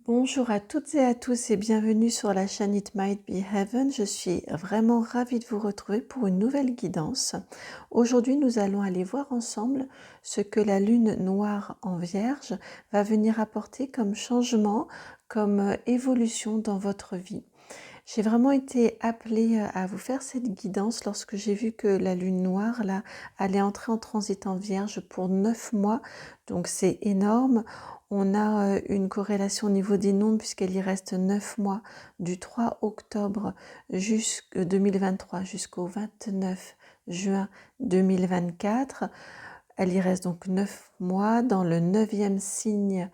Bonjour à toutes et à tous et bienvenue sur la chaîne It Might Be Heaven. Je suis vraiment ravie de vous retrouver pour une nouvelle guidance. Aujourd'hui, nous allons aller voir ensemble ce que la lune noire en Vierge va venir apporter comme changement, comme évolution dans votre vie. J'ai vraiment été appelée à vous faire cette guidance lorsque j'ai vu que la lune noire là allait entrer en transit en Vierge pour 9 mois, donc c'est énorme. On a une corrélation au niveau des nombres puisqu'elle y reste 9 mois, du 3 octobre 2023 jusqu'au 29 juin 2024. Elle y reste donc 9 mois dans le 9e signe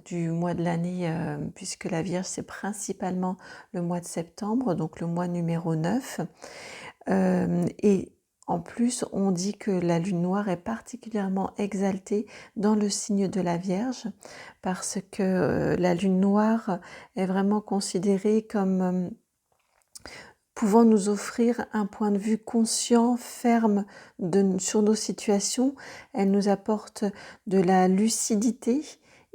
du mois de l'année, puisque la Vierge c'est principalement le mois de septembre, donc le mois numéro 9. Et en plus, on dit que la lune noire est particulièrement exaltée dans le signe de la Vierge, parce que la lune noire est vraiment considérée comme pouvant nous offrir un point de vue conscient, ferme sur nos situations. Elle nous apporte de la lucidité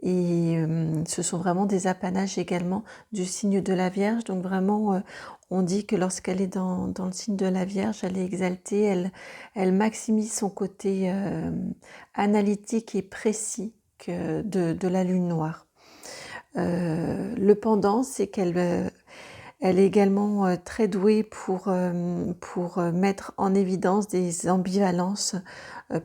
et ce sont vraiment des apanages également du signe de la Vierge. Donc vraiment, on dit que lorsqu'elle est dans le signe de la Vierge, elle est exaltée, elle maximise son côté analytique et précis de la lune noire. Le pendant, c'est qu'elle elle est également très douée pour mettre en évidence des ambivalences,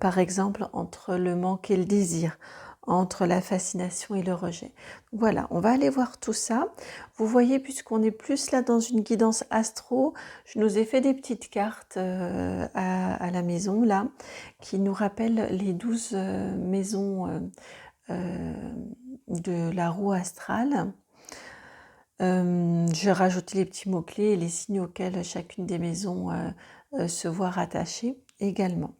par exemple entre le manque et le désir, entre la fascination et le rejet. Voilà, on va aller voir tout ça. Vous voyez, puisqu'on est plus là dans une guidance astro, je nous ai fait des petites cartes à la maison, là, qui nous rappellent les 12 maisons de la roue astrale. J'ai rajouté les petits mots-clés et les signes auxquels chacune des maisons se voit rattachée également.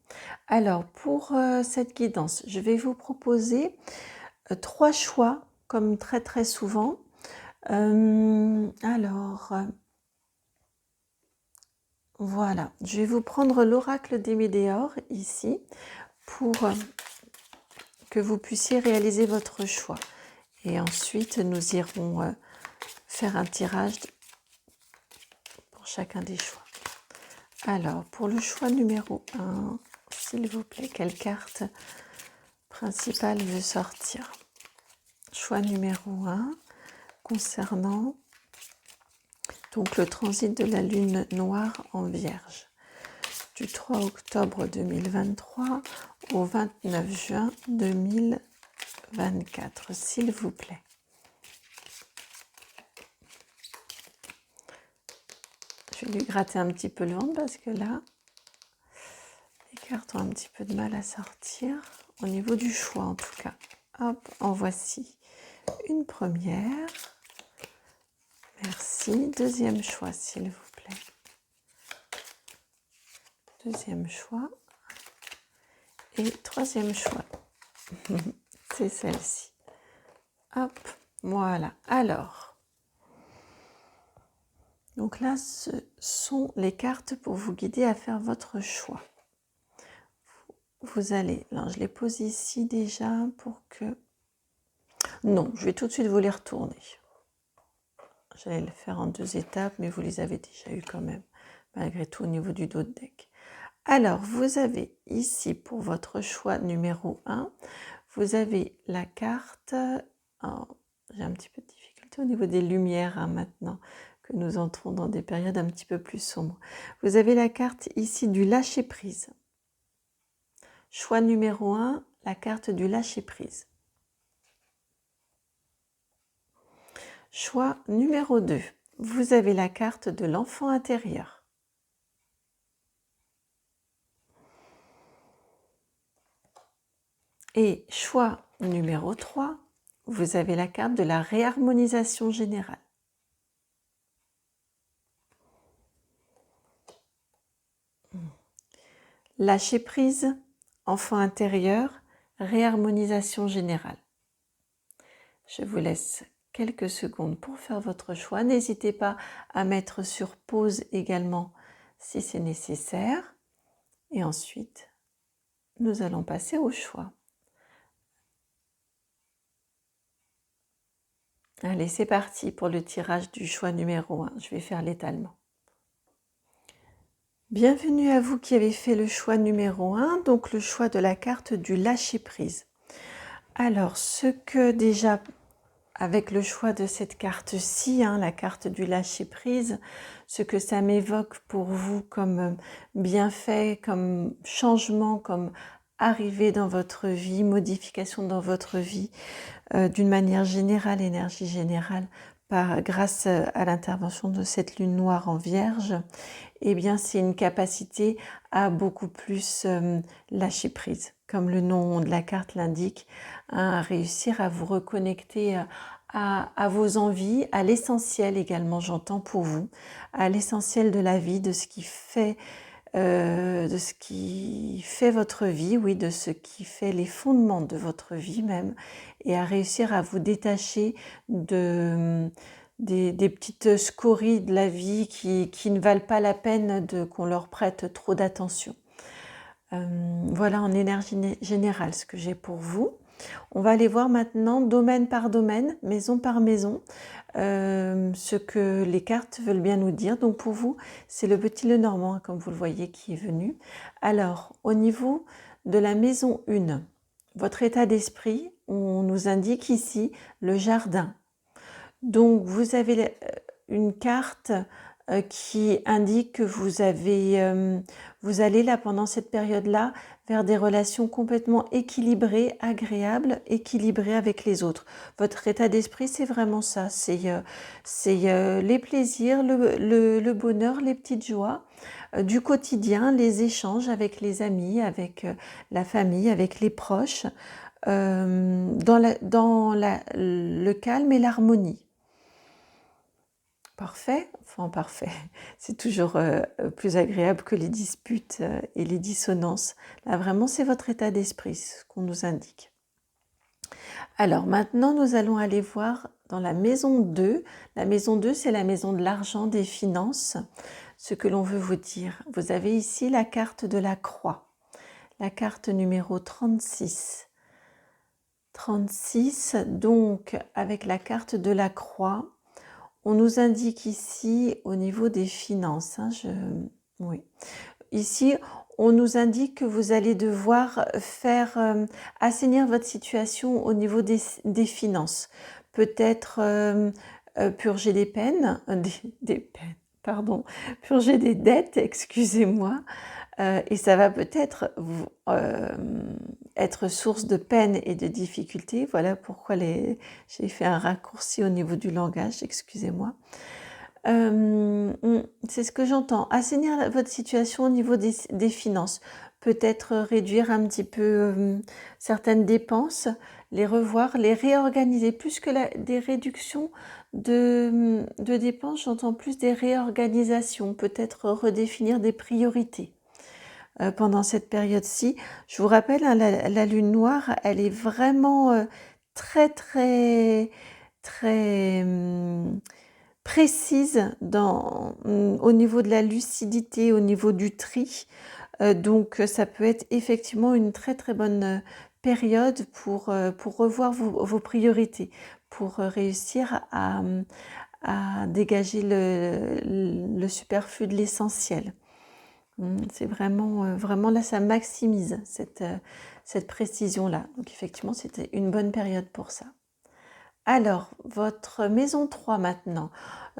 Alors, pour cette guidance, je vais vous proposer 3 choix, comme très souvent. Voilà, je vais vous prendre l'oracle des Médéors ici pour que vous puissiez réaliser votre choix. Et ensuite, nous irons faire un tirage pour chacun des choix. Alors, pour le choix numéro 1, s'il vous plaît, quelle carte principale veut sortir? Choix numéro 1, concernant donc le transit de la lune noire en Vierge, du 3 octobre 2023 au 29 juin 2024, s'il vous plaît. Je vais lui gratter un petit peu le ventre parce que là, les cartes ont un petit peu de mal à sortir, au niveau du choix en tout cas. Hop, en voici une première. Merci. Deuxième choix, s'il vous plaît. Deuxième choix. Et troisième choix. C'est celle-ci. Hop, voilà. Alors, donc là, ce sont les cartes pour vous guider à faire votre choix. Vous allez, alors je les pose ici déjà pour que... Non, je vais tout de suite vous les retourner. J'allais le faire en 2 étapes, mais vous les avez déjà eues quand même, malgré tout au niveau du dos de deck. Alors, vous avez ici, pour votre choix numéro 1, vous avez la carte... Oh, j'ai un petit peu de difficulté au niveau des lumières maintenant, que nous entrons dans des périodes un petit peu plus sombres. Vous avez la carte ici du lâcher-prise. Choix numéro 1, la carte du lâcher-prise. Choix numéro 2, vous avez la carte de l'enfant intérieur. Et choix numéro 3, vous avez la carte de la réharmonisation générale. Lâcher prise, enfant intérieur, réharmonisation générale. Je vous laisse quelques secondes pour faire votre choix. N'hésitez pas à mettre sur pause également si c'est nécessaire. Et ensuite, nous allons passer au choix. Allez, c'est parti pour le tirage du choix numéro 1. Je vais faire l'étalement. Bienvenue à vous qui avez fait le choix numéro 1, donc le choix de la carte du lâcher-prise. Alors, ce que déjà, avec le choix de cette carte-ci, la carte du lâcher-prise, ce que ça m'évoque pour vous comme bienfait, comme changement, comme arrivée dans votre vie, modification dans votre vie, d'une manière générale, énergie générale, grâce à l'intervention de cette lune noire en Vierge, eh bien c'est une capacité à beaucoup plus lâcher prise, comme le nom de la carte l'indique, à réussir à vous reconnecter à vos envies, à l'essentiel également, j'entends pour vous, à l'essentiel de la vie, de ce qui fait votre vie, oui, de ce qui fait les fondements de votre vie même, et à réussir à vous détacher des petites scories de la vie qui ne valent pas la peine qu'on leur prête trop d'attention. Voilà en énergie générale ce que j'ai pour vous. On va aller voir maintenant domaine par domaine, maison par maison, ce que les cartes veulent bien nous dire. Donc pour vous, c'est le petit Lenormand, comme vous le voyez, qui est venu. Alors, au niveau de la maison 1, votre état d'esprit, on nous indique ici le jardin. Donc vous avez une carte qui indique que vous allez là pendant cette période-là vers des relations complètement équilibrées, agréables, équilibrées avec les autres. Votre état d'esprit, c'est vraiment ça, c'est les plaisirs, le bonheur, les petites joies du quotidien, les échanges avec les amis, avec la famille, avec les proches, dans le calme et l'harmonie. Parfait, enfin parfait, c'est toujours plus agréable que les disputes et les dissonances. Là vraiment c'est votre état d'esprit, ce qu'on nous indique. Alors maintenant nous allons aller voir dans la maison 2. La maison 2 c'est la maison de l'argent, des finances. Ce que l'on veut vous dire, vous avez ici la carte de la croix, la carte numéro 36. 36, donc avec la carte de la croix, on nous indique ici au niveau des finances, oui. Ici, on nous indique que vous allez devoir assainir votre situation au niveau des finances. Peut-être purger des peines, purger des dettes, excusez-moi. Et ça va peut-être être source de peine et de difficultés. Voilà pourquoi j'ai fait un raccourci au niveau du langage, excusez-moi. C'est ce que j'entends. Assainir votre situation au niveau des finances. Peut-être réduire un petit peu certaines dépenses, les revoir, les réorganiser. Plus que des réductions de dépenses, j'entends plus des réorganisations. Peut-être redéfinir des priorités. Pendant cette période-ci. Je vous rappelle, la lune noire, elle est vraiment très, très, très précise au niveau de la lucidité, au niveau du tri. Donc, ça peut être effectivement une très, très bonne période pour revoir vos priorités, pour réussir à dégager le superflu de l'essentiel. C'est vraiment là, ça maximise cette précision-là. Donc effectivement, c'était une bonne période pour ça. Alors, votre maison 3 maintenant,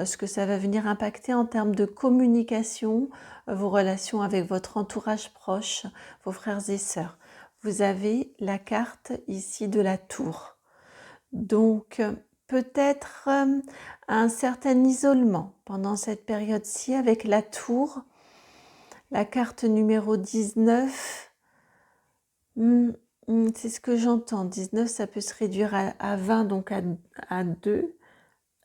ce que ça va venir impacter en termes de communication, vos relations avec votre entourage proche, vos frères et sœurs. Vous avez la carte ici de la tour. Donc, peut-être un certain isolement pendant cette période-ci avec la tour. La carte numéro 19, c'est ce que j'entends. 19, ça peut se réduire à 20, donc à 2.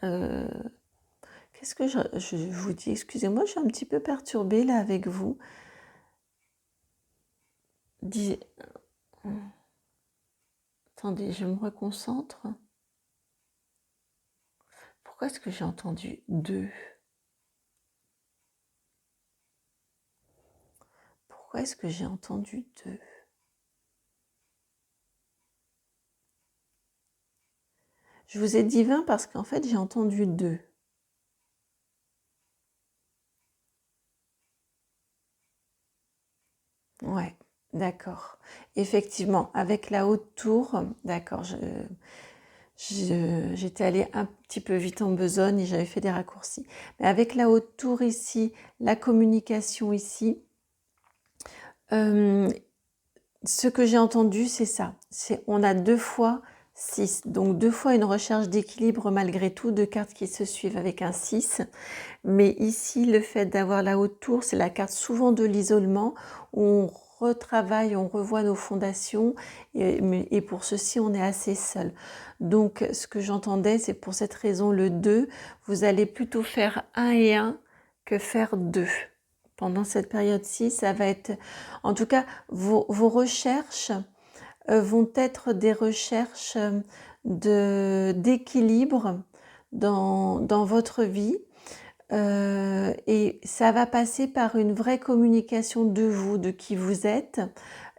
Qu'est-ce que je vous dis? Excusez-moi, je suis un petit peu perturbée là avec vous. Attendez, je me reconcentre. Pourquoi est-ce que j'ai entendu 2? Pourquoi est-ce que j'ai entendu 2? Je vous ai dit 20 parce qu'en fait, j'ai entendu 2. Ouais, d'accord. Effectivement, avec la haute tour, d'accord, j'étais allée un petit peu vite en besogne et j'avais fait des raccourcis. Mais avec la haute tour ici, la communication ici, ce que j'ai entendu, c'est ça. On a 2 fois 6, donc 2 fois une recherche d'équilibre malgré tout, 2 cartes qui se suivent avec un 6. Mais ici, le fait d'avoir la haute tour, c'est la carte souvent de l'isolement, où on retravaille, on revoit nos fondations, et pour ceci, on est assez seul. Donc, ce que j'entendais, c'est pour cette raison, le 2, vous allez plutôt faire 1 et 1 que faire 2. Pendant cette période-ci, ça va être... En tout cas, vos recherches vont être des recherches d'équilibre dans votre vie. Et ça va passer par une vraie communication de vous, de qui vous êtes,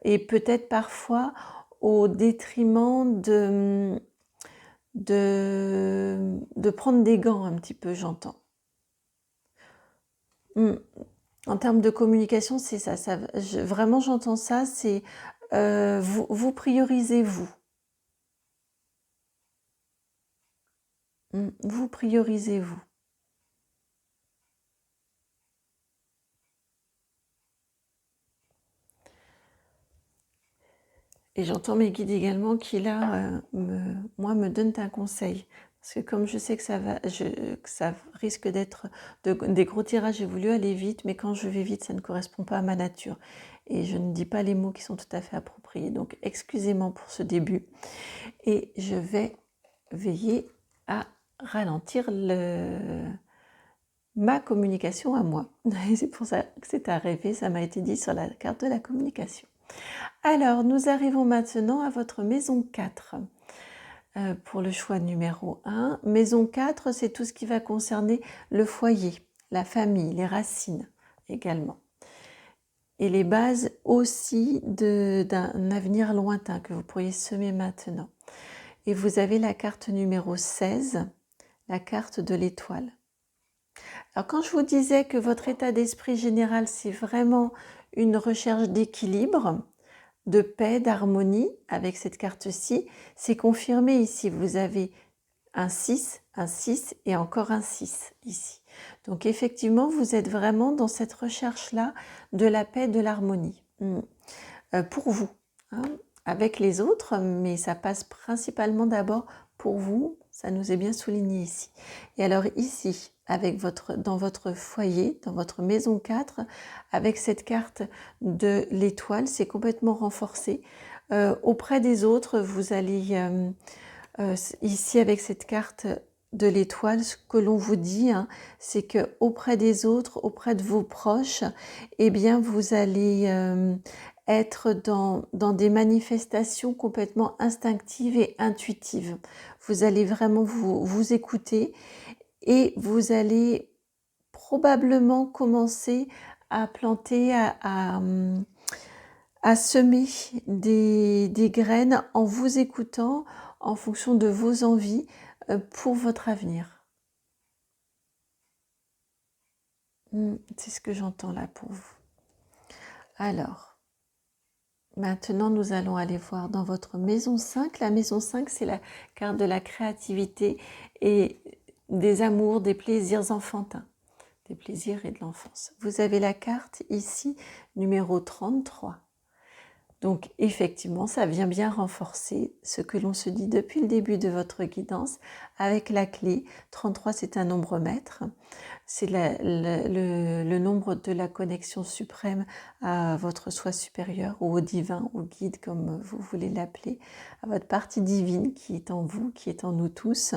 et peut-être parfois au détriment de prendre des gants un petit peu, j'entends. En termes de communication, c'est ça, vraiment j'entends ça, c'est vous priorisez vous. Vous priorisez vous. Et j'entends mes guides également qui là, moi, me donnent un conseil. Parce que comme je sais que ça risque d'être des gros tirages, j'ai voulu aller vite, mais quand je vais vite, ça ne correspond pas à ma nature. Et je ne dis pas les mots qui sont tout à fait appropriés. Donc, excusez-moi pour ce début. Et je vais veiller à ralentir ma communication à moi. Et c'est pour ça que c'est arrivé, ça m'a été dit sur la carte de la communication. Alors, nous arrivons maintenant à votre maison 4 pour le choix numéro 1. Maison 4, c'est tout ce qui va concerner le foyer, la famille, les racines également. Et les bases aussi d'un avenir lointain que vous pourriez semer maintenant. Et vous avez la carte numéro 16, la carte de l'étoile. Alors quand je vous disais que votre état d'esprit général, c'est vraiment une recherche d'équilibre, de paix, d'harmonie avec cette carte-ci, c'est confirmé ici. Vous avez un 6 et encore un 6 ici. Donc effectivement, vous êtes vraiment dans cette recherche-là de la paix, de l'harmonie. Pour vous, hein, avec les autres, mais ça passe principalement d'abord pour vous, ça nous est bien souligné ici. Et alors ici, dans votre foyer, dans votre maison 4, avec cette carte de l'étoile, c'est complètement renforcé. Auprès des autres, vous allez, ici avec cette carte de l'étoile, ce que l'on vous dit, hein, c'est que auprès des autres, auprès de vos proches, eh bien, vous allez être dans des manifestations complètement instinctives et intuitives. Vous allez vraiment vous écouter et vous allez probablement commencer à planter, à semer des graines en vous écoutant en fonction de vos envies pour votre avenir. C'est ce que j'entends là pour vous. Alors, maintenant, nous allons aller voir dans votre maison 5. La maison 5, c'est la carte de la créativité et des amours, des plaisirs enfantins, des plaisirs et de l'enfance. Vous avez la carte ici, numéro 33. Donc effectivement, ça vient bien renforcer ce que l'on se dit depuis le début de votre guidance avec la clé. 33, c'est un nombre maître. C'est le nombre de la connexion suprême à votre soi supérieur ou au divin, au guide comme vous voulez l'appeler, à votre partie divine qui est en vous, qui est en nous tous.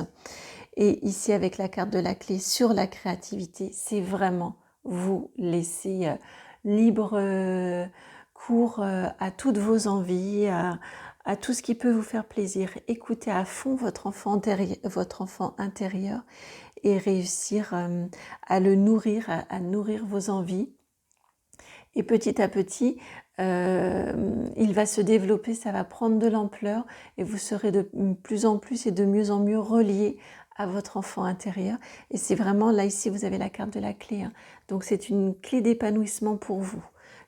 Et ici avec la carte de la clé sur la créativité, c'est vraiment vous laisser libre cours à toutes vos envies, à tout ce qui peut vous faire plaisir. Écoutez à fond votre enfant intérieur et réussir à le nourrir, à nourrir vos envies. Et petit à petit, il va se développer, ça va prendre de l'ampleur et vous serez de plus en plus et de mieux en mieux reliés à votre enfant intérieur. Et c'est vraiment, là ici vous avez la carte de la clé, hein. Donc c'est une clé d'épanouissement pour vous,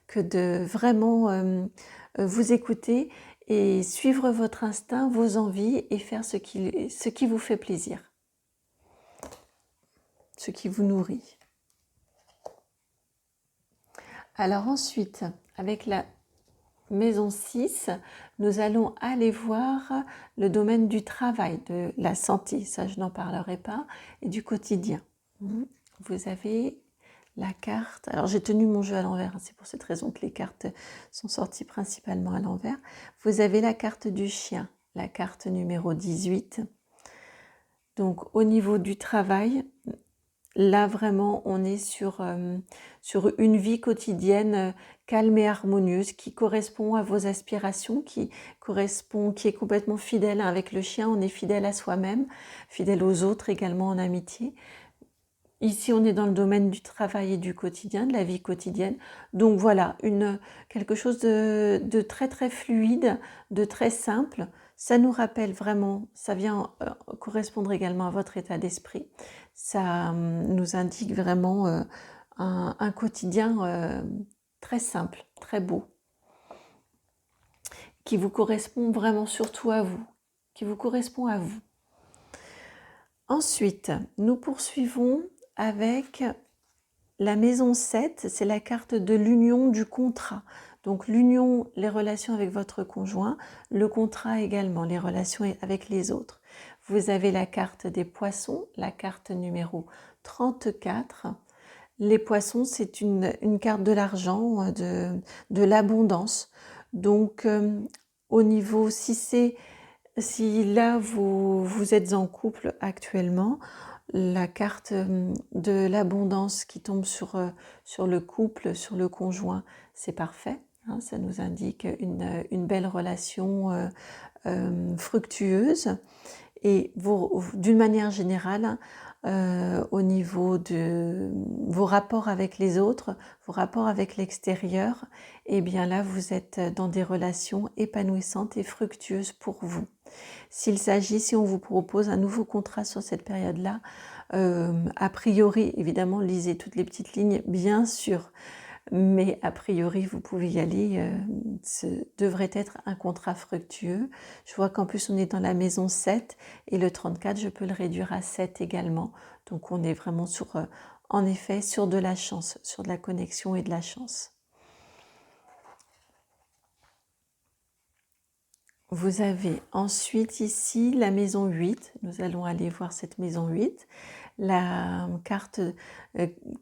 que de vraiment vous écouter et suivre votre instinct, vos envies et faire ce qui vous fait plaisir, ce qui vous nourrit. Alors ensuite, avec la maison 6, nous allons aller voir le domaine du travail, de la santé, ça je n'en parlerai pas, et du quotidien. Vous avez la carte, alors j'ai tenu mon jeu à l'envers, hein, c'est pour cette raison que les cartes sont sorties principalement à l'envers. Vous avez la carte du chien, la carte numéro 18. Donc au niveau du travail, là, vraiment, on est sur une vie quotidienne calme et harmonieuse qui correspond à vos aspirations, qui est complètement fidèle. Avec le chien, on est fidèle à soi-même, fidèle aux autres également en amitié. Ici, on est dans le domaine du travail et du quotidien, de la vie quotidienne. Donc voilà, quelque chose de très très fluide, de très simple. Ça nous rappelle vraiment, ça vient correspondre également à votre état d'esprit. Ça nous indique vraiment un quotidien très simple, très beau, qui vous correspond vraiment surtout à vous, qui vous correspond à vous. Ensuite, nous poursuivons avec la maison 7, c'est la carte de l'union du contrat. Donc l'union, les relations avec votre conjoint, le contrat également, les relations avec les autres. Vous avez la carte des poissons, la carte numéro 34. Les poissons, c'est une carte de l'argent, de l'abondance. Donc au niveau, si là vous êtes en couple actuellement, la carte de l'abondance qui tombe sur le couple, sur le conjoint, c'est parfait, hein, ça nous indique une belle relation fructueuse. Et d'une manière générale, au niveau de vos rapports avec les autres, vos rapports avec l'extérieur, et bien là vous êtes dans des relations épanouissantes et fructueuses pour vous. Si on vous propose un nouveau contrat sur cette période-là, a priori, évidemment, lisez toutes les petites lignes, bien sûr, mais a priori, vous pouvez y aller, ce devrait être un contrat fructueux. Je vois qu'en plus, on est dans la maison 7 et le 34, je peux le réduire à 7 également. Donc, on est vraiment en effet, sur de la chance, sur de la connexion et de la chance. Vous avez ensuite ici la maison 8, nous allons aller voir cette maison 8, la carte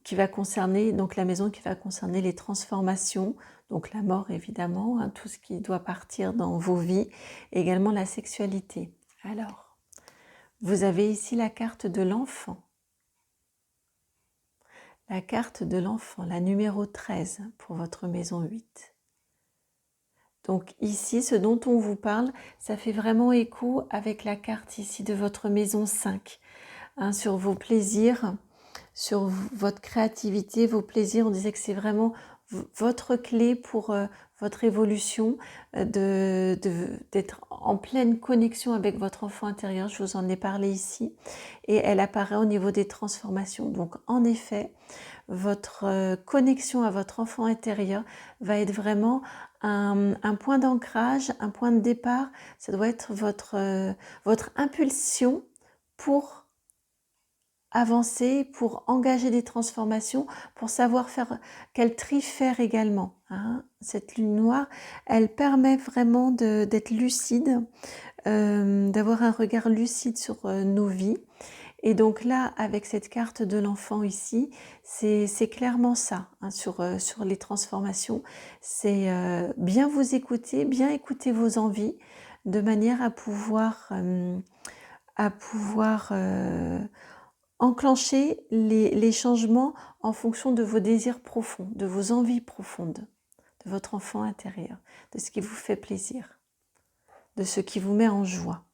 qui va concerner, donc la maison qui va concerner les transformations, donc la mort évidemment, hein, tout ce qui doit partir dans vos vies, et également la sexualité. Alors, vous avez ici la carte de l'enfant, la numéro 13 pour votre maison 8. Donc ici, ce dont on vous parle, ça fait vraiment écho avec la carte ici de votre maison 5, hein, sur vos plaisirs, sur votre créativité, vos plaisirs. On disait que c'est vraiment votre clé pour votre évolution, d'être en pleine connexion avec votre enfant intérieur. Je vous en ai parlé ici. Et elle apparaît au niveau des transformations. Donc en effet, votre connexion à votre enfant intérieur va être vraiment un point d'ancrage, un point de départ. Ça doit être votre impulsion pour avancer, pour engager des transformations, pour savoir faire quel tri faire également, hein. Cette lune noire, elle permet vraiment d'être lucide, d'avoir un regard lucide sur nos vies. Et donc là, avec cette carte de l'enfant ici, c'est clairement ça, hein, sur les transformations. C'est bien vous écouter, bien écouter vos envies, de manière à pouvoir enclencher les changements en fonction de vos désirs profonds, de vos envies profondes, de votre enfant intérieur, de ce qui vous fait plaisir, de ce qui vous met en joie.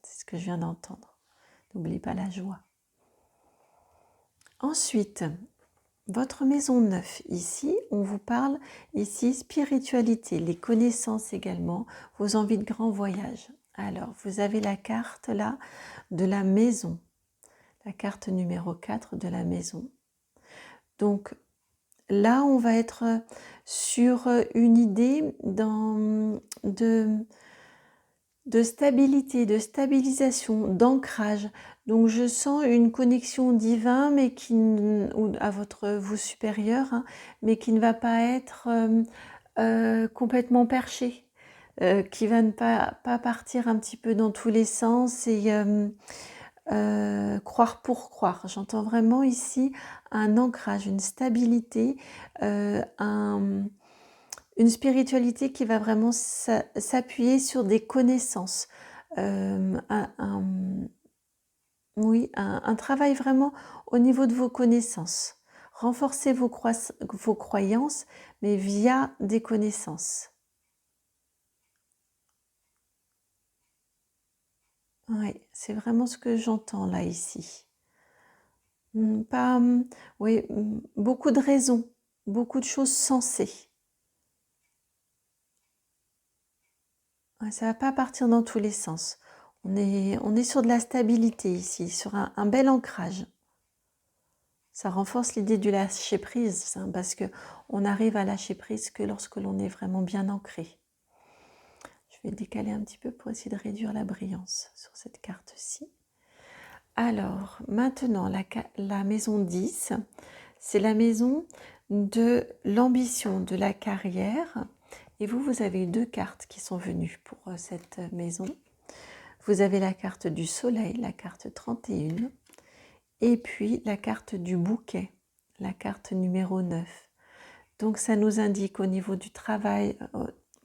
C'est ce que je viens d'entendre. N'oubliez pas la joie. Ensuite, votre maison 9, ici, on vous parle ici spiritualité, les connaissances également, vos envies de grand voyage. Alors, vous avez la carte là de la maison, la carte numéro 4 de la maison. Donc, là, on va être sur une idée de stabilité, de stabilisation, d'ancrage. Donc je sens une connexion divine, mais ou à votre vous supérieur, hein, mais qui ne va pas être complètement perché, qui va ne pas partir un petit peu dans tous les sens et croire pour croire. J'entends vraiment ici un ancrage, une stabilité, une spiritualité qui va vraiment s'appuyer sur des connaissances, oui, un travail vraiment au niveau de vos connaissances. Renforcer vos croyances, mais via des connaissances. Oui, c'est vraiment ce que j'entends là, ici. Pas, oui, beaucoup de raisons, beaucoup de choses sensées. Ouais, ça va pas partir dans tous les sens. On est sur de la stabilité ici, sur un bel ancrage. Ça renforce l'idée du lâcher prise, hein, parce que on arrive à lâcher prise que lorsque l'on est vraiment bien ancré. Je vais décaler un petit peu pour essayer de réduire la brillance sur cette carte-ci. Alors, maintenant, la maison 10, c'est la maison de l'ambition, de la carrière. Et vous avez eu 2 cartes qui sont venues pour cette maison. Vous avez la carte du soleil, la carte 31, et puis la carte du bouquet, la carte numéro 9. Donc ça nous indique au niveau du travail,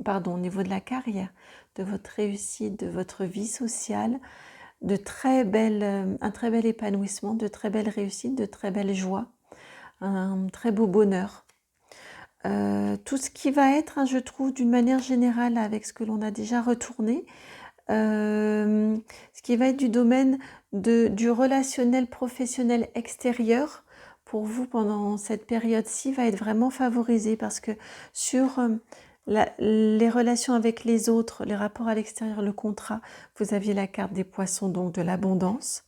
au niveau de la carrière, de votre réussite, de votre vie sociale, un très bel épanouissement, de très belles réussites, de très belles joies, un très beau bonheur. Tout ce qui va être, hein, je trouve, d'une manière générale, avec ce que l'on a déjà retourné, ce qui va être du domaine du relationnel professionnel extérieur, pour vous pendant cette période-ci, va être vraiment favorisé, parce que sur les relations avec les autres, les rapports à l'extérieur, le contrat, vous aviez la carte des poissons, donc de l'abondance.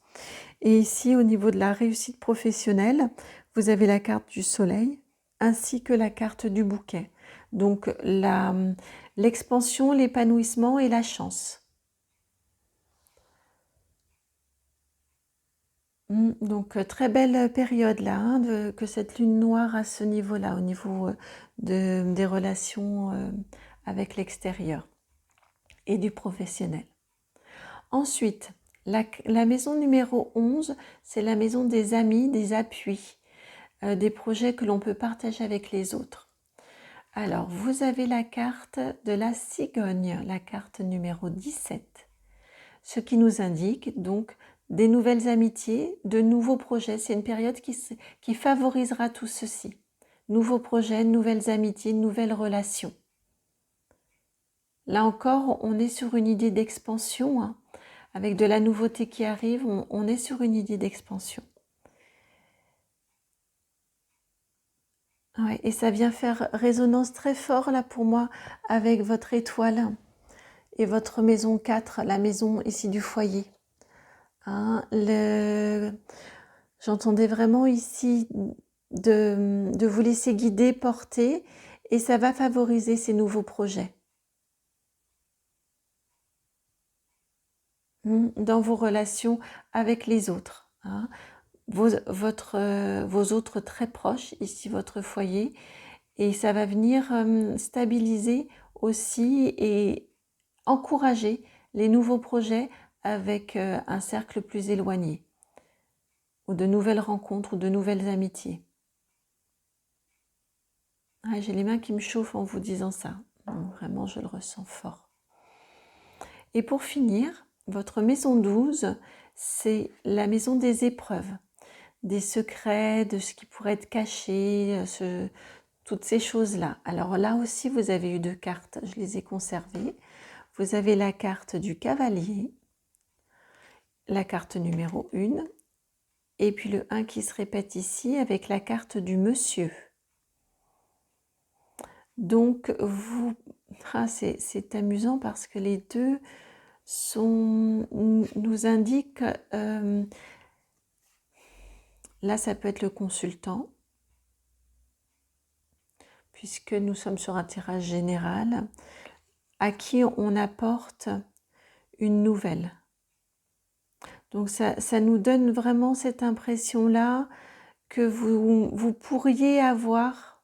Et ici, au niveau de la réussite professionnelle, vous avez la carte du soleil ainsi que la carte du bouquet. Donc l'expansion, l'épanouissement et la chance. Donc très belle période là, hein, que cette lune noire à ce niveau-là, au niveau des relations avec l'extérieur et du professionnel. Ensuite, la maison numéro 11, c'est la maison des amis, des appuis, des projets que l'on peut partager avec les autres. Alors, vous avez la carte de la cigogne, la carte numéro 17, ce qui nous indique donc des nouvelles amitiés, de nouveaux projets. C'est une période qui favorisera tout ceci. Nouveaux projets, nouvelles amitiés, nouvelles relations. Là encore, on est sur une idée d'expansion, hein. Avec de la nouveauté qui arrive, on est sur une idée d'expansion. Ouais, et ça vient faire résonance très fort là pour moi avec votre étoile et votre maison 4, la maison ici du foyer. Hein, j'entendais vraiment ici de vous laisser guider, porter, et ça va favoriser ces nouveaux projets. Dans vos relations avec les autres. Hein. Vos autres très proches, ici votre foyer, et ça va venir stabiliser aussi et encourager les nouveaux projets avec un cercle plus éloigné, ou de nouvelles rencontres, ou de nouvelles amitiés. Ah, j'ai les mains qui me chauffent en vous disant ça. Vraiment, je le ressens fort. Et pour finir, votre maison 12, c'est la maison des épreuves, des secrets, de ce qui pourrait être caché, toutes ces choses-là. Alors là aussi, vous avez eu 2 cartes, je les ai conservées. Vous avez la carte du cavalier, la carte numéro 1, et puis le 1 qui se répète ici avec la carte du monsieur. Donc, c'est amusant parce que les deux nous indiquent, là ça peut être le consultant, puisque nous sommes sur un tirage général, à qui on apporte une nouvelle. Donc ça nous donne vraiment cette impression-là que vous pourriez avoir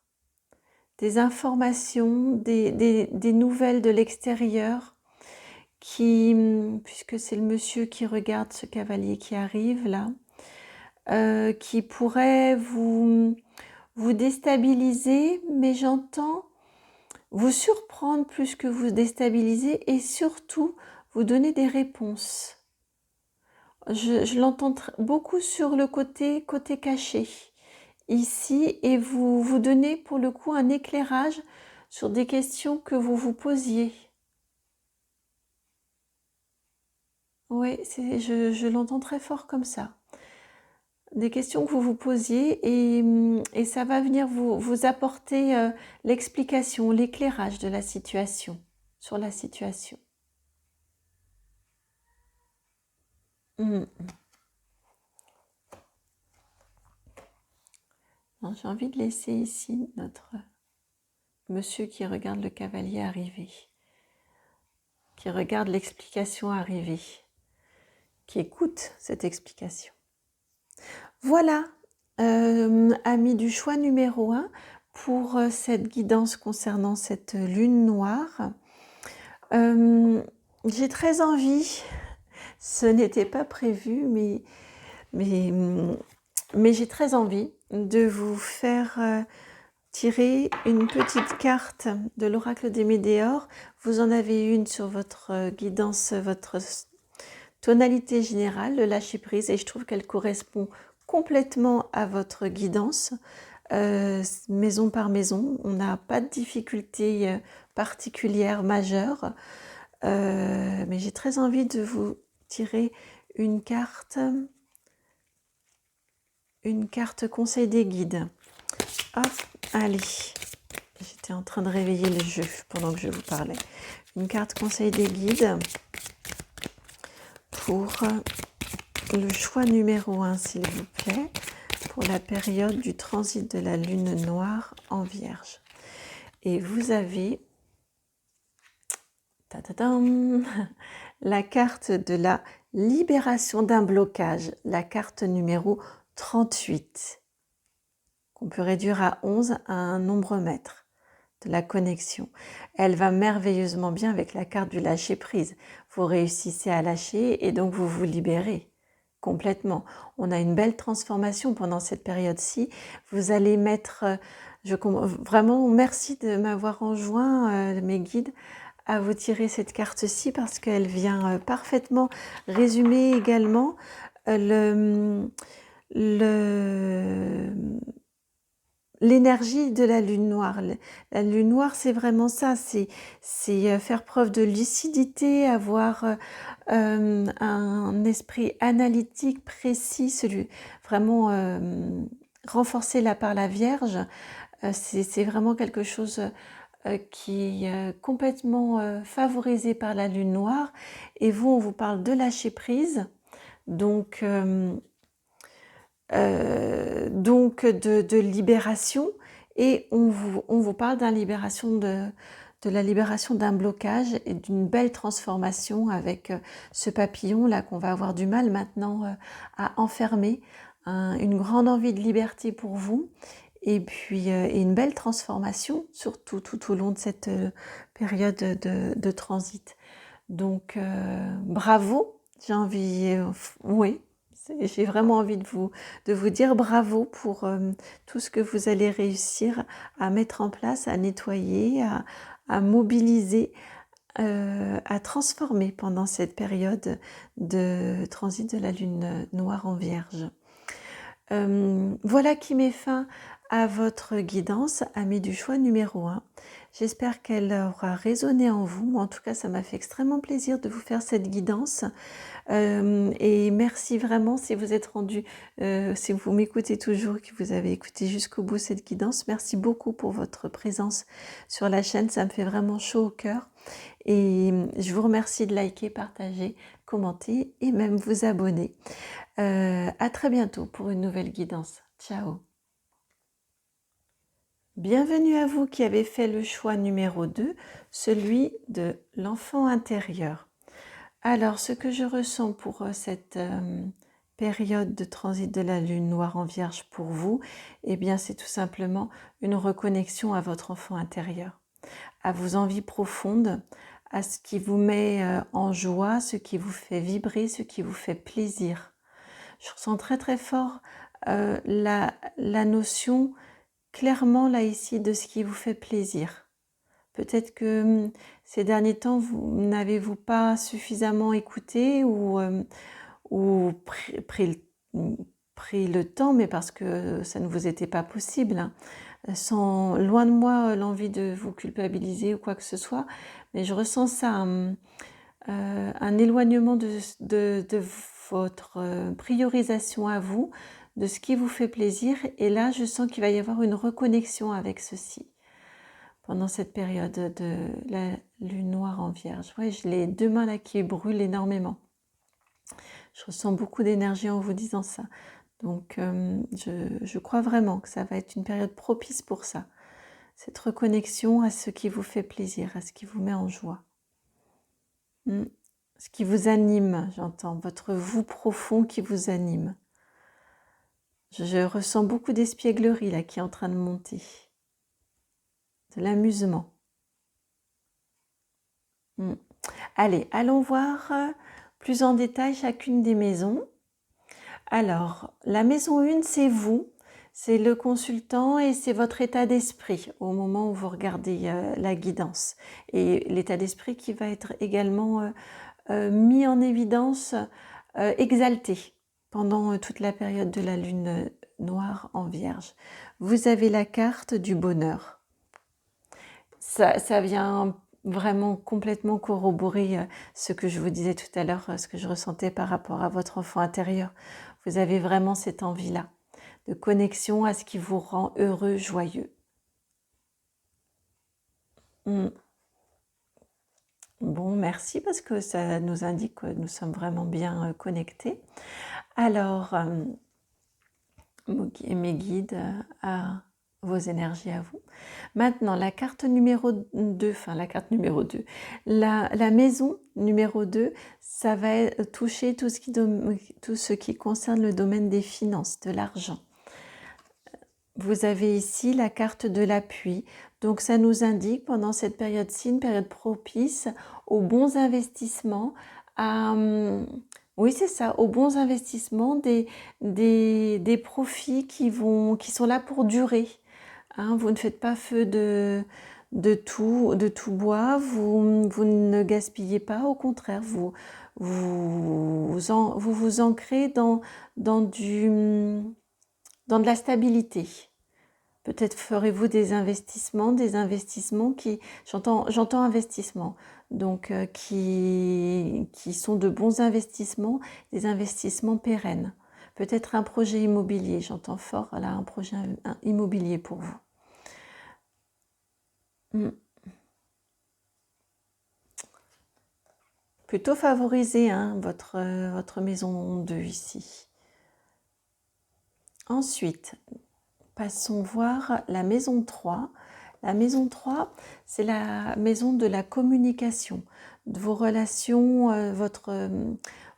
des informations, des nouvelles de l'extérieur, puisque c'est le monsieur qui regarde ce cavalier qui arrive là, qui pourrait vous déstabiliser, mais j'entends vous surprendre plus que vous déstabiliser et surtout vous donner des réponses. Je l'entends beaucoup sur le côté caché ici et vous donnez pour le coup un éclairage sur des questions que vous vous posiez. Oui, je l'entends très fort comme ça. Des questions que vous vous posiez et ça va venir vous apporter l'explication, l'éclairage de la situation, sur la situation. J'ai envie de laisser ici notre monsieur qui regarde le cavalier arriver, qui regarde l'explication arriver, qui écoute cette explication. Voilà, amis du choix numéro 1 pour cette guidance concernant cette lune noire. J'ai très envie, ce n'était pas prévu, mais j'ai très envie de vous faire tirer une petite carte de l'oracle des Médéors. Vous en avez une sur votre guidance, votre tonalité générale, le lâcher prise, et je trouve qu'elle correspond complètement à votre guidance, maison par maison. On n'a pas de difficulté particulière majeure, mais j'ai très envie de vous tirer une carte conseil des guides. Hop, allez, j'étais en train de réveiller le jeu pendant que je vous parlais. Une carte conseil des guides pour le choix numéro 1, s'il vous plaît, pour la période du transit de la lune noire en Vierge. Et vous avez la carte de la libération d'un blocage, la carte numéro 38, qu'on peut réduire à 11 à un nombre maître de la connexion. Elle va merveilleusement bien avec la carte du lâcher prise. Vous réussissez à lâcher et donc vous vous libérez complètement. On a une belle transformation pendant cette période-ci. Vous allez mettre, vraiment merci de m'avoir enjoint, mes guides, à vous tirer cette carte-ci parce qu'elle vient parfaitement résumer également l'énergie de la lune noire. La lune noire, c'est vraiment ça, c'est faire preuve de lucidité, avoir un esprit analytique précis, vraiment renforcé là par la Vierge. C'est vraiment quelque chose qui est complètement favorisé par la lune noire. Et vous, on vous parle de lâcher prise, donc de libération, et on vous parle de la libération d'un blocage et d'une belle transformation avec ce papillon là qu'on va avoir du mal maintenant à enfermer, une grande envie de liberté pour vous, et puis et une belle transformation surtout tout au long de cette période de transit. Donc bravo, j'ai envie, oui, j'ai vraiment envie de vous dire bravo pour tout ce que vous allez réussir à mettre en place, à nettoyer, à mobiliser, à transformer pendant cette période de transit de la lune noire en Vierge. Voilà qui met fin à votre guidance, amis du choix numéro 1. J'espère qu'elle aura résonné en vous. En tout cas, ça m'a fait extrêmement plaisir de vous faire cette guidance. Et merci vraiment si vous êtes rendu, si vous m'écoutez toujours, que vous avez écouté jusqu'au bout cette guidance. Merci beaucoup pour votre présence sur la chaîne. Ça me fait vraiment chaud au cœur. Et je vous remercie de liker, partager, commenter et même vous abonner. À très bientôt pour une nouvelle guidance. Ciao. Bienvenue à vous qui avez fait le choix numéro 2, celui de l'enfant intérieur. Alors, ce que je ressens pour cette période de transit de la lune noire en vierge pour vous, eh bien, c'est tout simplement une reconnexion à votre enfant intérieur, à vos envies profondes, à ce qui vous met en joie, ce qui vous fait vibrer, ce qui vous fait plaisir. Je ressens très très fort la notion clairement là ici de ce qui vous fait plaisir. Peut-être que ces derniers temps, vous n'avez-vous pas suffisamment écouté ou pris le temps, mais parce que ça ne vous était pas possible, hein. Sans, loin de moi l'envie de vous culpabiliser ou quoi que ce soit, mais je ressens ça, un éloignement de votre priorisation à vous, de ce qui vous fait plaisir. Et là, je sens qu'il va y avoir une reconnexion avec ceci pendant cette période de la lune noire en vierge. Ouais, j'ai les deux mains là qui brûlent énormément. Je ressens beaucoup d'énergie en vous disant ça. Donc, je crois vraiment que ça va être une période propice pour ça. Cette reconnexion à ce qui vous fait plaisir, à ce qui vous met en joie. Ce qui vous anime, j'entends, votre vous profond qui vous anime. Je ressens beaucoup d'espièglerie là qui est en train de monter. De l'amusement. Allez, allons voir plus en détail chacune des maisons. Alors, la maison 1, c'est vous, c'est le consultant et c'est votre état d'esprit au moment où vous regardez la guidance. Et l'état d'esprit qui va être également mis en évidence, exalté pendant toute la période de la lune noire en vierge. Vous avez la carte du bonheur. Ça vient vraiment complètement corroborer ce que je vous disais tout à l'heure, ce que je ressentais par rapport à votre enfant intérieur. Vous avez vraiment cette envie-là de connexion à ce qui vous rend heureux, joyeux. Bon, merci parce que ça nous indique que nous sommes vraiment bien connectés. Alors, mes guides à vos énergies à vous. Maintenant, la carte numéro 2, la maison numéro 2, ça va toucher tout ce qui concerne le domaine des finances, de l'argent. Vous avez ici la carte de l'appui, donc ça nous indique pendant cette période-ci, une période propice aux bons investissements, oui, c'est ça, aux bons investissements, des profits qui sont là pour durer. Hein, vous ne faites pas feu de tout bois, vous ne gaspillez pas, au contraire, vous ancrez dans de la stabilité. Peut-être ferez-vous des investissements qui, j'entends investissement, donc qui sont de bons investissements, des investissements pérennes. Peut-être un projet immobilier, j'entends fort là un projet immobilier pour vous. Plutôt favoriser votre maison 2 ici. Ensuite, passons voir la maison 3. La maison 3, c'est la maison de la communication, de vos relations,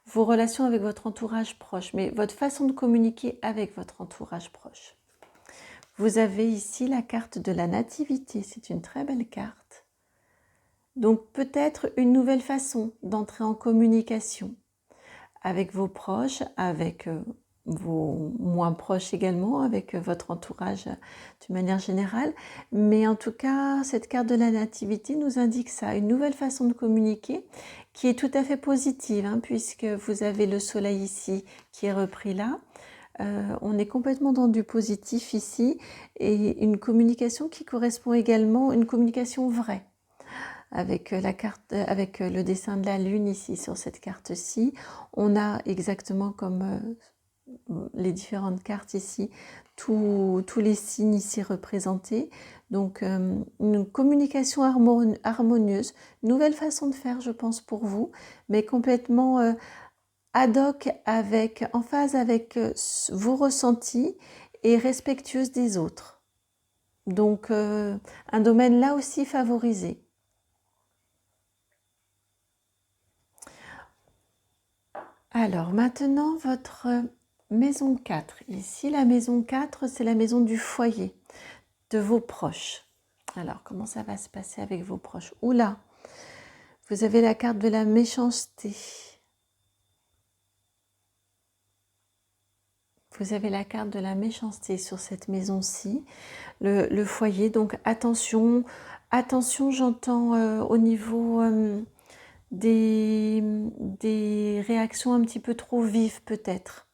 vos relations avec votre entourage proche, mais votre façon de communiquer avec votre entourage proche. Vous avez ici la carte de la nativité, c'est une très belle carte. Donc peut-être une nouvelle façon d'entrer en communication avec vos proches, avec vos moins proches également, avec votre entourage d'une manière générale. Mais en tout cas, cette carte de la nativité nous indique ça, une nouvelle façon de communiquer qui est tout à fait positive, hein, puisque vous avez le soleil ici qui est repris là. On est complètement dans du positif ici et une communication qui correspond également, une communication vraie. Avec la carte, avec le dessin de la lune ici sur cette carte-ci, on a exactement comme les différentes cartes ici, tous les signes ici représentés. Donc une communication harmonieuse, nouvelle façon de faire je pense pour vous, mais complètement ad hoc, en phase avec vos ressentis et respectueuse des autres. Donc un domaine là aussi favorisé. Alors maintenant votre maison 4. Ici la maison 4 c'est la maison du foyer, de vos proches. Alors comment ça va se passer avec vos proches? Oula, vous avez la carte de la méchanceté. Vous avez la carte de la méchanceté sur cette maison-ci, le foyer. Donc attention, attention j'entends au niveau des réactions un petit peu trop vives peut-être,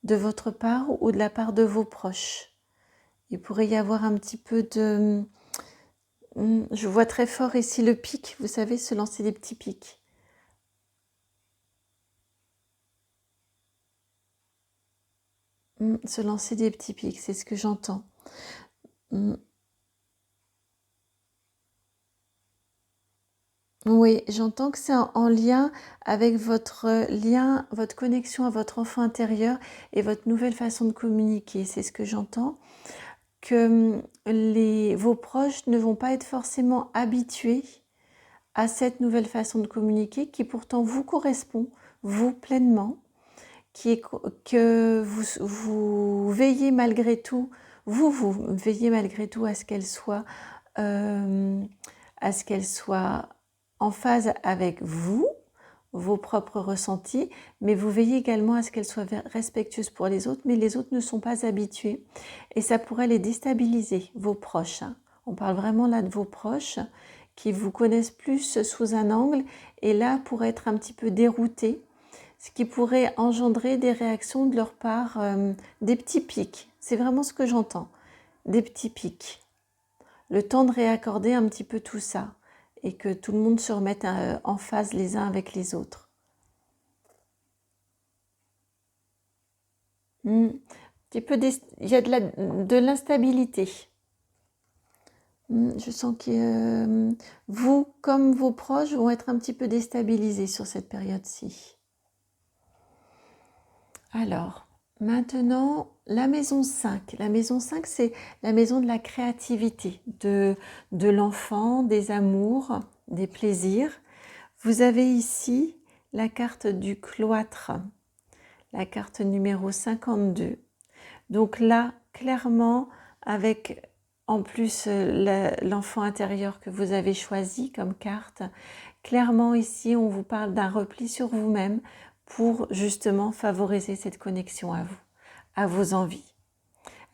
de votre part ou de la part de vos proches. Il pourrait y avoir un petit peu de... Je vois très fort ici le pic, vous savez, se lancer des petits pics. Se lancer des petits pics, c'est ce que j'entends. Oui, j'entends que c'est en lien avec votre lien, votre connexion à votre enfant intérieur et votre nouvelle façon de communiquer. C'est ce que j'entends. Que vos proches ne vont pas être forcément habitués à cette nouvelle façon de communiquer qui pourtant vous correspond, vous pleinement, que vous veillez malgré tout, vous veillez malgré tout à ce qu'elle soit en phase avec vous, vos propres ressentis, mais vous veillez également à ce qu'elle soit respectueuse pour les autres, mais les autres ne sont pas habitués et ça pourrait les déstabiliser, vos proches. On parle vraiment là de vos proches qui vous connaissent plus sous un angle et là pourraient être un petit peu déroutés, ce qui pourrait engendrer des réactions de leur part, des petits pics. C'est vraiment ce que j'entends, des petits pics. Le temps de réaccorder un petit peu tout ça et que tout le monde se remette en phase les uns avec les autres. Petit peu il y a de l'instabilité. Je sens que vous, comme vos proches, vont être un petit peu déstabilisés sur cette période-ci. Alors, maintenant, la maison 5. La maison 5, c'est la maison de la créativité, de l'enfant, des amours, des plaisirs. Vous avez ici la carte du cloître, la carte numéro 52. Donc là, clairement, avec en plus l'enfant intérieur que vous avez choisi comme carte, clairement ici, on vous parle d'un repli sur vous-même pour justement favoriser cette connexion à vous, à vos envies.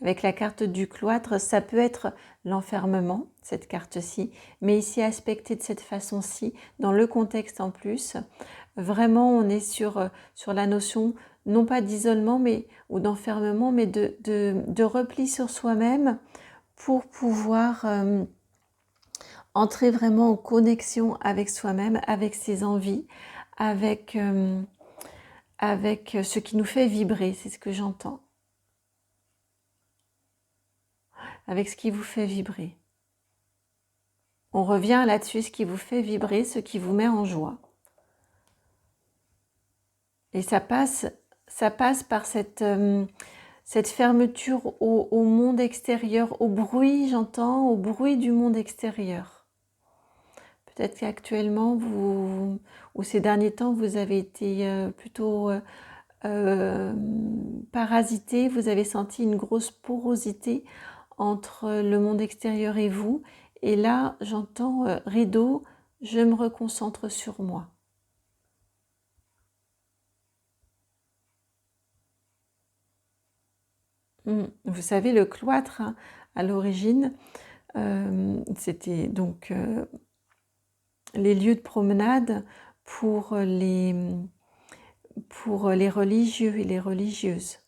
Avec la carte du cloître, ça peut être l'enfermement, cette carte-ci, mais ici aspectée de cette façon-ci, dans le contexte en plus, vraiment on est sur la notion non pas d'isolement ou d'enfermement, mais de repli sur soi-même pour pouvoir entrer vraiment en connexion avec soi-même, avec ses envies, avec ce qui nous fait vibrer, c'est ce que j'entends. Avec ce qui vous fait vibrer. On revient là-dessus, ce qui vous fait vibrer, ce qui vous met en joie. Et ça passe par cette fermeture au monde extérieur, au bruit, j'entends, au bruit du monde extérieur. Peut-être qu'actuellement, ou ces derniers temps, vous avez été plutôt parasité, vous avez senti une grosse porosité entre le monde extérieur et vous. Et là, j'entends rideau, je me reconcentre sur moi. Vous savez, le cloître, hein, à l'origine, c'était donc les lieux de promenade pour les religieux et les religieuses.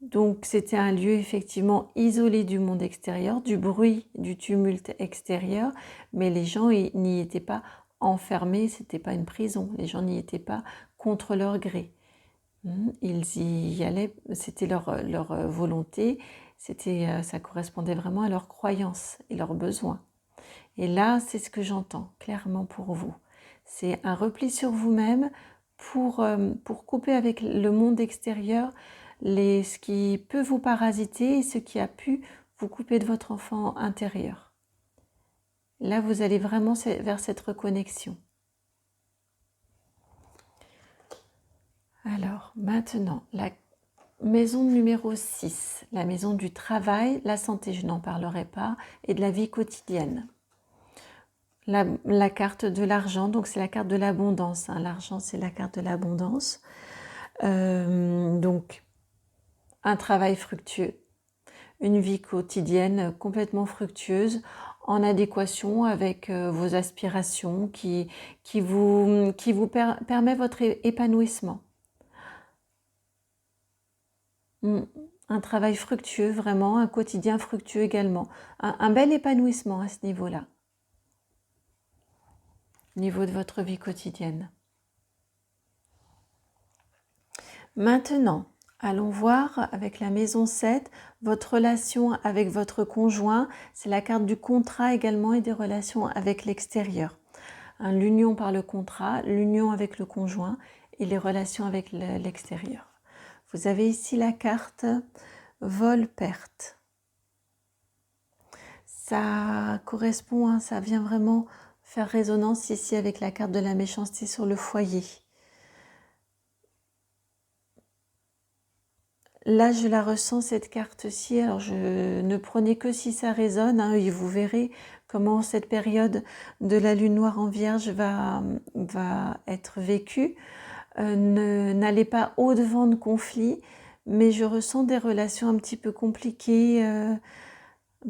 Donc c'était un lieu effectivement isolé du monde extérieur, du bruit, du tumulte extérieur, mais les gens n'y étaient pas enfermés, c'était pas une prison, les gens n'y étaient pas contre leur gré. Ils y allaient, c'était leur volonté, ça correspondait vraiment à leurs croyances et leurs besoins. Et là, c'est ce que j'entends clairement pour vous. C'est un repli sur vous-même pour couper avec le monde extérieur ce qui peut vous parasiter et ce qui a pu vous couper de votre enfant intérieur. Là, vous allez vraiment vers cette reconnexion. Alors, maintenant, la maison numéro 6, la maison du travail, la santé, je n'en parlerai pas, et de la vie quotidienne. La carte de l'argent, donc c'est la carte de l'abondance. L'argent, c'est la carte de l'abondance. Donc, un travail fructueux, une vie quotidienne complètement fructueuse, en adéquation avec vos aspirations, qui vous permet votre épanouissement. Un travail fructueux, vraiment, un quotidien fructueux également. Un bel épanouissement à ce niveau-là. Niveau de votre vie quotidienne. Maintenant, allons voir avec la maison 7, votre relation avec votre conjoint. C'est la carte du contrat également et des relations avec l'extérieur. L'union par le contrat, l'union avec le conjoint et les relations avec l'extérieur. Vous avez ici la carte vol-perte. Ça correspond, ça vient vraiment faire résonance ici avec la carte de la méchanceté sur le foyer. Là, je la ressens, cette carte-ci. Alors, je ne prenez que si ça résonne, et vous verrez comment cette période de la lune noire en vierge va être vécue. N'allez pas au-devant de conflits, mais je ressens des relations un petit peu compliquées, un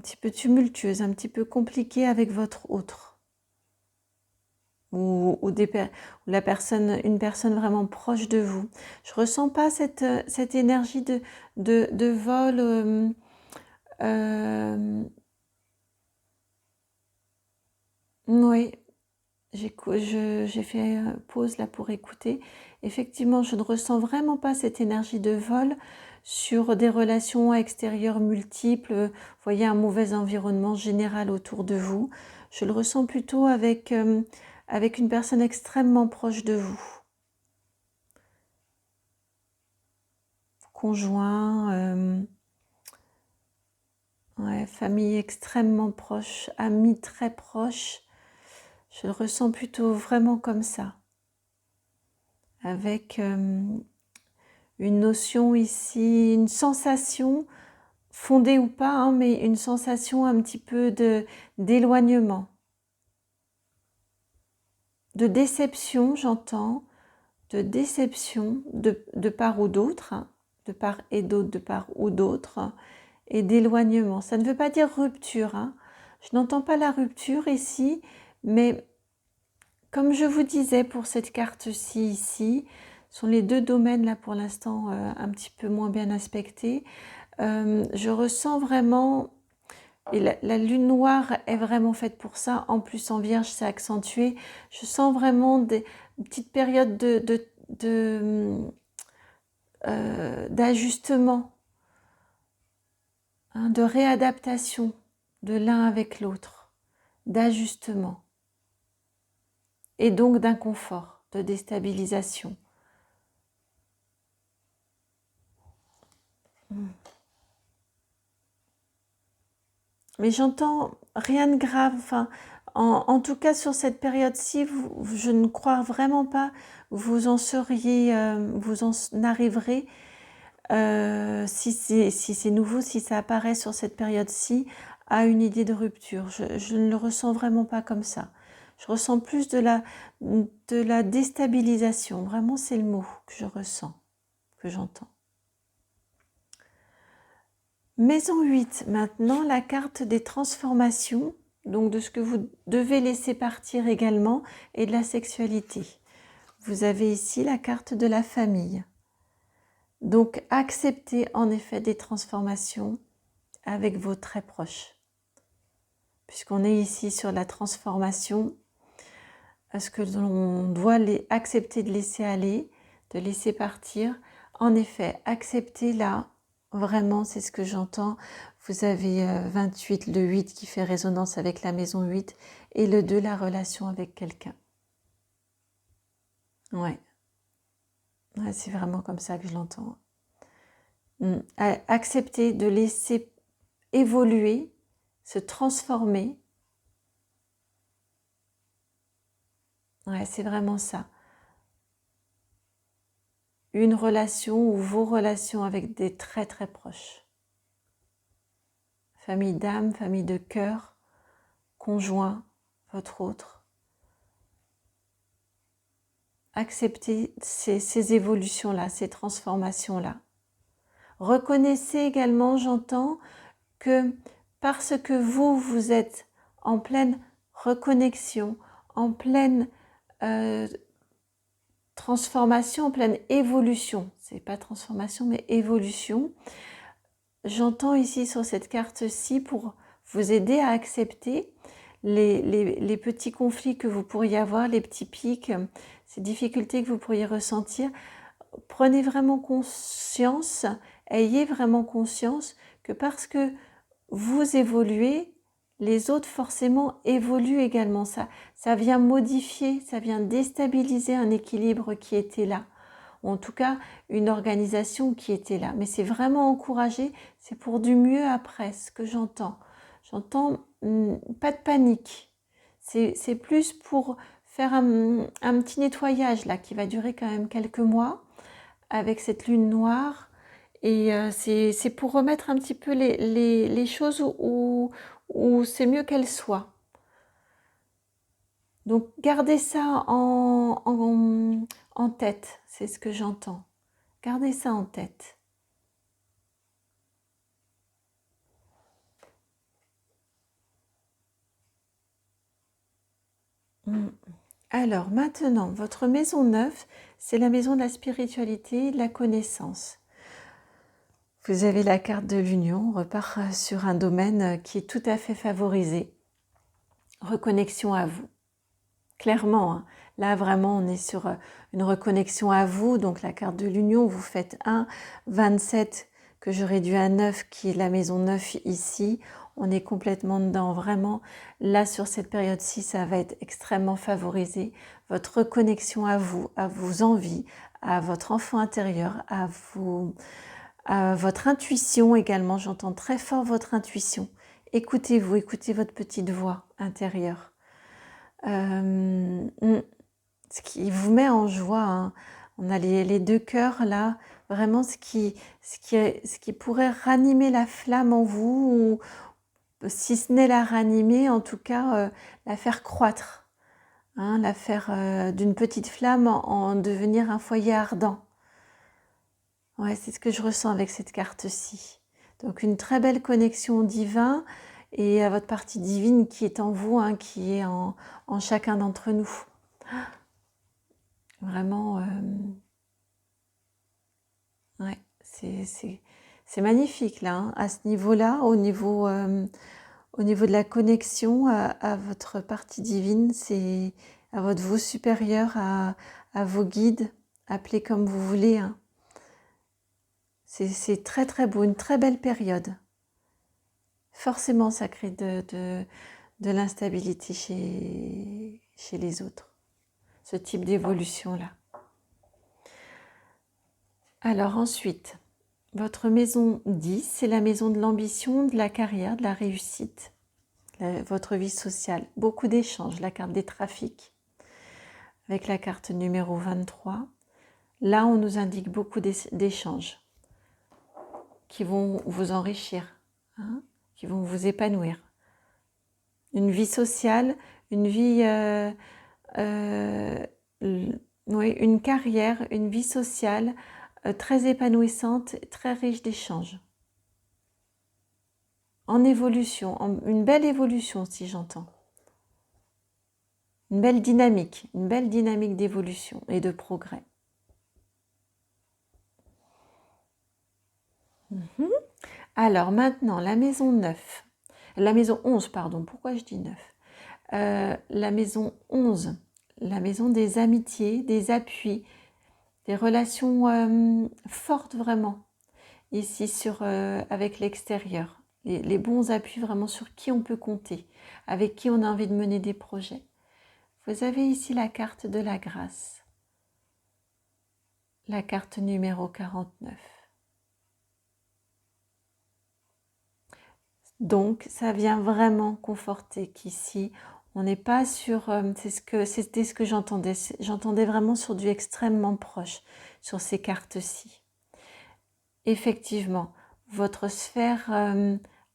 petit peu tumultueuses, un petit peu compliquées avec votre autre. Ou une personne vraiment proche de vous. Je ressens pas cette énergie de vol. Oui, j'ai fait pause là pour écouter. Effectivement, je ne ressens vraiment pas cette énergie de vol sur des relations extérieures multiples. Vous voyez un mauvais environnement général autour de vous. Je le ressens plutôt avec une personne extrêmement proche de vous. Conjoint, famille extrêmement proche, amis très proches. Je le ressens plutôt vraiment comme ça. Avec une notion ici, une sensation, fondée ou pas, mais une sensation un petit peu d'éloignement. De déception, j'entends, de déception de part ou d'autre, de part et d'autre, de part ou d'autre, et d'éloignement. Ça ne veut pas dire rupture. Je n'entends pas la rupture ici, mais comme je vous disais pour cette carte-ci ici, sont les deux domaines là pour l'instant un petit peu moins bien aspectés. Je ressens vraiment, et la lune noire est vraiment faite pour ça, en plus en vierge c'est accentué, je sens vraiment des petites périodes d'ajustement, de réadaptation de l'un avec l'autre, d'ajustement, et donc d'inconfort, de déstabilisation. Mais j'entends rien de grave, en tout cas sur cette période-ci, je ne crois vraiment pas vous en seriez, vous en arriverez, si c'est nouveau, si ça apparaît sur cette période-ci, à une idée de rupture. Je ne le ressens vraiment pas comme ça. Je ressens plus de la déstabilisation. Vraiment, c'est le mot que je ressens, que j'entends. Maison 8, maintenant, la carte des transformations, donc de ce que vous devez laisser partir également, et de la sexualité. Vous avez ici la carte de la famille. Donc, acceptez en effet des transformations avec vos très proches. Puisqu'on est ici sur la transformation, ce que l'on doit accepter de laisser aller, de laisser partir. En effet, accepter là, vraiment, c'est ce que j'entends. Vous avez 28, le 8 qui fait résonance avec la maison 8 et le 2, la relation avec quelqu'un. Ouais, c'est vraiment comme ça que je l'entends. Accepter de laisser évoluer, se transformer. Ouais, c'est vraiment ça. Une relation ou vos relations avec des très très proches. Famille d'âme, famille de cœur, conjoint, votre autre. Acceptez ces évolutions-là, ces transformations-là. Reconnaissez également, j'entends, que parce que vous êtes en pleine reconnexion, en pleine transformation, en pleine évolution, c'est pas transformation mais évolution, j'entends ici sur cette carte-ci pour vous aider à accepter les petits conflits que vous pourriez avoir, les petits pics, ces difficultés que vous pourriez ressentir. Prenez vraiment conscience, ayez vraiment conscience que parce que vous évoluez, les autres forcément évoluent également. Ça vient modifier, ça vient déstabiliser un équilibre qui était là. Ou en tout cas, une organisation qui était là. Mais c'est vraiment encouragé, c'est pour du mieux après, ce que j'entends. J'entends pas de panique. C'est plus pour faire un petit nettoyage là qui va durer quand même quelques mois avec cette lune noire. Et c'est pour remettre un petit peu les choses où c'est mieux qu'elles soient. Donc gardez ça en tête, c'est ce que j'entends. Gardez ça en tête. Alors maintenant, votre maison 9, c'est la maison de la spiritualité, de la connaissance. Vous avez la carte de l'union, on repart sur un domaine qui est tout à fait favorisé. Reconnexion à vous. Clairement, hein. Là vraiment on est sur une reconnexion à vous, donc la carte de l'union, vous faites 1, 27 que je réduis à 9 qui est la maison 9 ici, on est complètement dedans, vraiment là sur cette période-ci ça va être extrêmement favorisé, votre reconnexion à vous, à vos envies, à votre enfant intérieur, à votre intuition également, j'entends très fort votre intuition, écoutez-vous, écoutez votre petite voix intérieure. Ce qui vous met en joie, hein. On a les deux cœurs là, vraiment ce qui pourrait ranimer la flamme en vous, ou si ce n'est la ranimer, en tout cas la faire croître, hein, la faire d'une petite flamme en devenir un foyer ardent. Ouais, c'est ce que je ressens avec cette carte-ci. Donc une très belle connexion au divin et à votre partie divine qui est en vous, hein, qui est en chacun d'entre nous. Vraiment, ouais, c'est magnifique là, hein, à ce niveau-là, au niveau de la connexion à votre partie divine, c'est à votre vous supérieur, à vos guides, appelez comme vous voulez. Hein. C'est très très beau, une très belle période. Forcément, ça crée de l'instabilité chez les autres, ce type d'évolution-là. Alors ensuite, votre maison 10, c'est la maison de l'ambition, de la carrière, de la réussite, votre vie sociale. Beaucoup d'échanges, la carte des trafics, avec la carte numéro 23. Là, on nous indique beaucoup d'échanges qui vont vous enrichir, hein, qui vont vous épanouir. Une vie sociale, une vie... oui, une carrière, une vie sociale très épanouissante, très riche d'échanges. En évolution, une belle évolution si j'entends. Une belle dynamique d'évolution et de progrès. Mhm. Alors maintenant, la maison 9, la maison 11, pardon, pourquoi je dis 9? La maison 11, la maison des amitiés, des appuis, des relations fortes vraiment, ici avec l'extérieur. Les bons appuis vraiment sur qui on peut compter, avec qui on a envie de mener des projets. Vous avez ici la carte de la grâce, la carte numéro 49. Donc, ça vient vraiment conforter qu'ici, on n'est pas sur... c'était ce que j'entendais. J'entendais vraiment sur du extrêmement proche, sur ces cartes-ci. Effectivement, votre sphère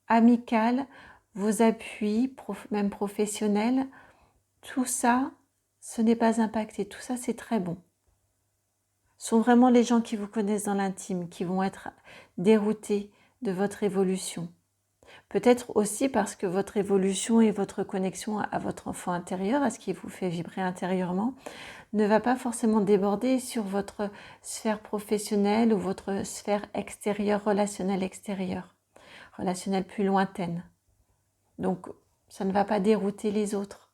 amicale, vos appuis, même professionnels, tout ça, ce n'est pas impacté. Tout ça, c'est très bon. Ce sont vraiment les gens qui vous connaissent dans l'intime qui vont être déroutés de votre évolution. Peut-être aussi parce que votre évolution et votre connexion à votre enfant intérieur, à ce qui vous fait vibrer intérieurement, ne va pas forcément déborder sur votre sphère professionnelle ou votre sphère extérieure, relationnelle plus lointaine. Donc, ça ne va pas dérouter les autres.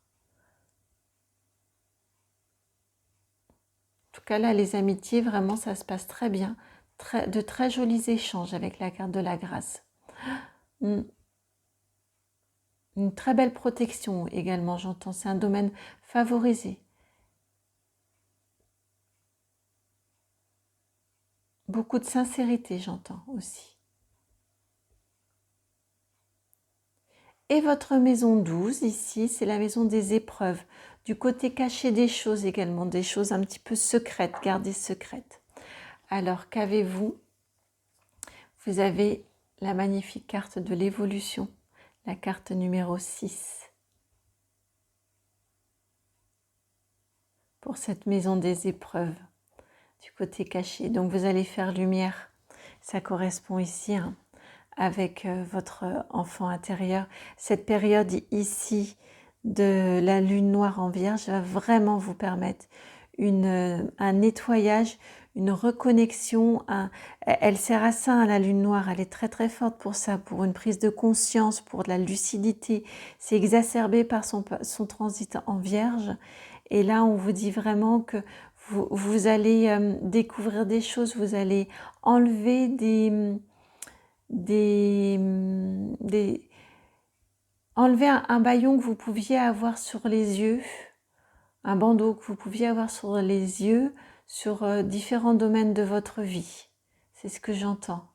En tout cas, là, les amitiés, vraiment, ça se passe très bien. De très jolis échanges avec la carte de la grâce. Une très belle protection également, j'entends. C'est un domaine favorisé. Beaucoup de sincérité, j'entends aussi. Et votre maison 12, ici, c'est la maison des épreuves, du côté caché des choses également, des choses un petit peu secrètes, gardées secrètes. Alors, qu'avez-vous? Vous avez la magnifique carte de l'évolution, la carte numéro 6. Pour cette maison des épreuves, du côté caché. Donc, vous allez faire lumière. Ça correspond ici avec votre enfant intérieur. Cette période ici de la lune noire en vierge va vraiment vous permettre un nettoyage, une reconnexion. Elle sert à ça, la lune noire, elle est très très forte pour ça, pour une prise de conscience, pour de la lucidité. C'est exacerbé par son transit en vierge. Et là, on vous dit vraiment que vous allez découvrir des choses, vous allez enlever enlever un bâillon que vous pouviez avoir sur les yeux, un bandeau que vous pouviez avoir sur les yeux, sur différents domaines de votre vie. C'est ce que j'entends.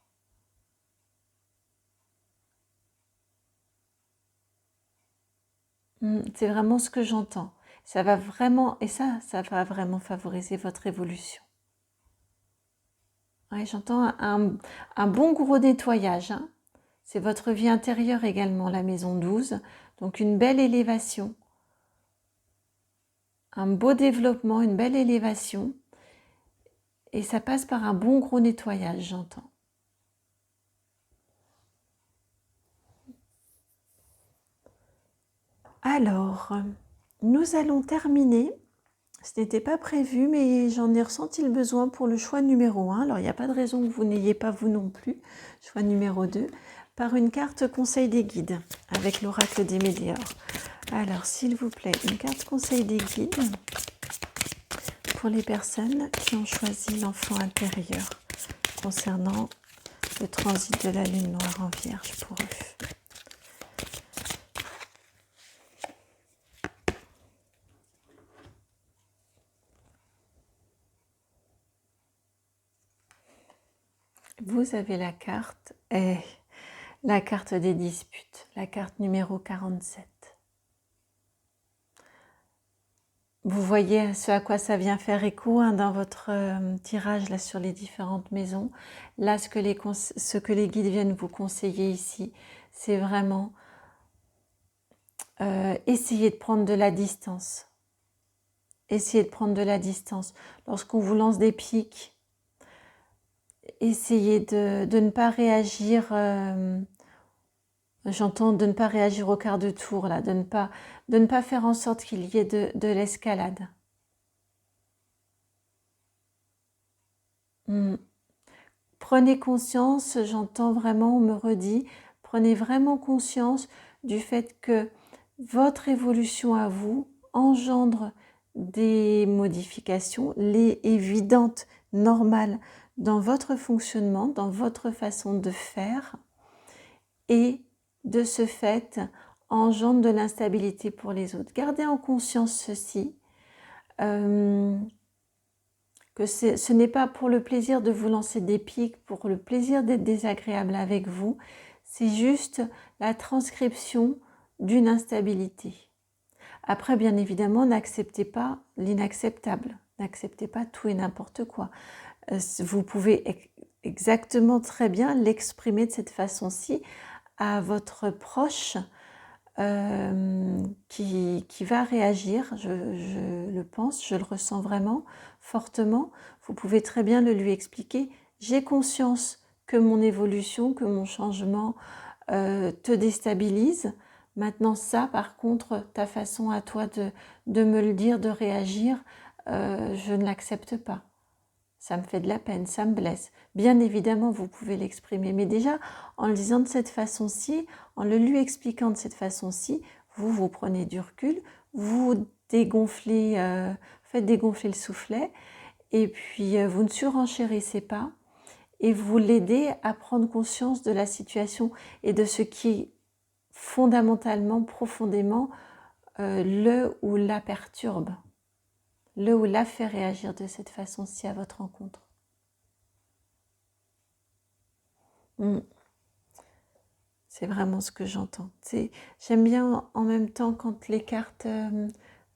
C'est vraiment ce que j'entends. Ça va vraiment, et ça va vraiment favoriser votre évolution. Ouais, j'entends un bon gros nettoyage. C'est votre vie intérieure également, la maison 12. Donc une belle élévation, un beau développement, une belle élévation. Et ça passe par un bon gros nettoyage, j'entends. Alors, nous allons terminer. Ce n'était pas prévu, mais j'en ai ressenti le besoin pour le choix numéro 1. Alors, il n'y a pas de raison que vous n'ayez pas vous non plus. Choix numéro 2, par une carte conseil des guides, avec l'oracle des médiors. Alors, s'il vous plaît, une carte conseil des guides pour les personnes qui ont choisi l'enfant intérieur concernant le transit de la lune noire en vierge pour eux. Vous avez la carte la carte des disputes, la carte numéro 47. Vous voyez ce à quoi ça vient faire écho dans votre tirage là sur les différentes maisons. Là, ce que les guides viennent vous conseiller ici, c'est vraiment essayer de prendre de la distance. Essayez de prendre de la distance. Lorsqu'on vous lance des pics, essayez de ne pas réagir... J'entends de ne pas réagir au quart de tour, là, de ne pas faire en sorte qu'il y ait de l'escalade. prenez conscience, j'entends vraiment, on me redit, prenez vraiment conscience du fait que votre évolution à vous engendre des modifications, les évidentes, normales, dans votre fonctionnement, dans votre façon de faire, et de ce fait engendre de l'instabilité pour les autres. Gardez en conscience ceci, que ce n'est pas pour le plaisir de vous lancer des pics, pour le plaisir d'être désagréable avec vous, c'est juste la transcription d'une instabilité. Après, bien évidemment, n'acceptez pas l'inacceptable, n'acceptez pas tout et n'importe quoi. Vous pouvez exactement très bien l'exprimer de cette façon-ci à votre proche qui va réagir, je le pense, je le ressens vraiment fortement. Vous pouvez très bien le lui expliquer. J'ai conscience que mon évolution, que mon changement te déstabilise. Maintenant ça, par contre, ta façon à toi de me le dire, de réagir, je ne l'accepte pas. Ça me fait de la peine, ça me blesse. Bien évidemment, vous pouvez l'exprimer, mais déjà, en le disant de cette façon-ci, en le lui expliquant de cette façon-ci, vous prenez du recul, vous dégonflez, faites dégonfler le soufflet, et puis vous ne surenchérissez pas, et vous l'aidez à prendre conscience de la situation et de ce qui, fondamentalement, profondément, le ou la perturbe, le ou la fait réagir de cette façon-ci à votre rencontre. C'est vraiment ce que j'entends. J'aime bien en même temps quand les cartes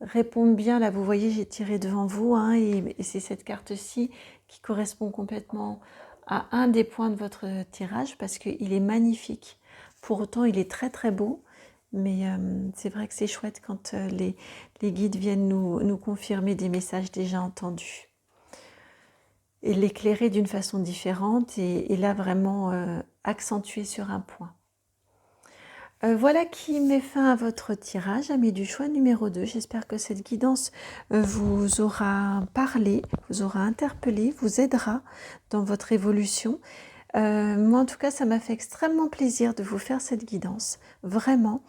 répondent bien. Là, vous voyez, j'ai tiré devant vous, hein, et c'est cette carte-ci qui correspond complètement à un des points de votre tirage parce qu'il est magnifique. Pour autant, il est très très beau. Mais c'est vrai que c'est chouette quand les guides viennent nous confirmer des messages déjà entendus. Et l'éclairer d'une façon différente et là vraiment accentuer sur un point. Voilà qui met fin à votre tirage, amis du choix numéro 2. J'espère que cette guidance vous aura parlé, vous aura interpellé, vous aidera dans votre évolution. Moi en tout cas ça m'a fait extrêmement plaisir de vous faire cette guidance, vraiment.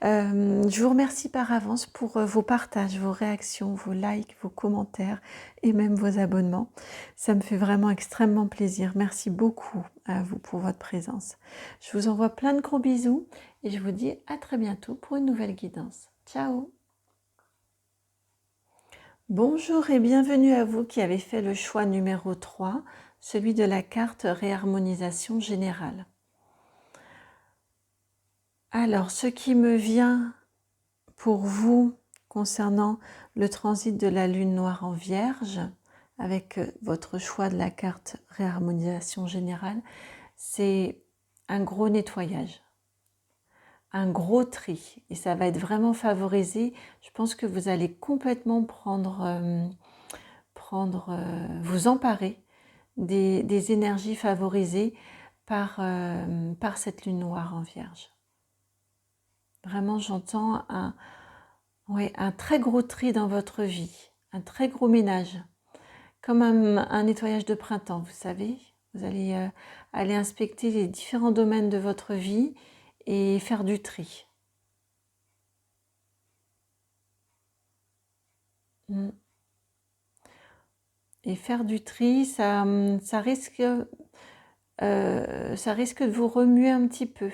Je vous remercie par avance pour vos partages, vos réactions, vos likes, vos commentaires et même vos abonnements. Ça me fait vraiment extrêmement plaisir. Merci beaucoup à vous pour votre présence. Je vous envoie plein de gros bisous et je vous dis à très bientôt pour une nouvelle guidance. Ciao! Bonjour et bienvenue à vous qui avez fait le choix numéro 3, celui de la carte réharmonisation générale. Alors, ce qui me vient pour vous concernant le transit de la lune noire en Vierge, avec votre choix de la carte réharmonisation générale, c'est un gros nettoyage, un gros tri, et ça va être vraiment favorisé. Je pense que vous allez complètement vous emparer des énergies favorisées par cette lune noire en Vierge. Vraiment, j'entends un très gros tri dans votre vie, un très gros ménage, comme un nettoyage de printemps, vous savez. Vous allez aller inspecter les différents domaines de votre vie et faire du tri. Et faire du tri, ça risque de vous remuer un petit peu.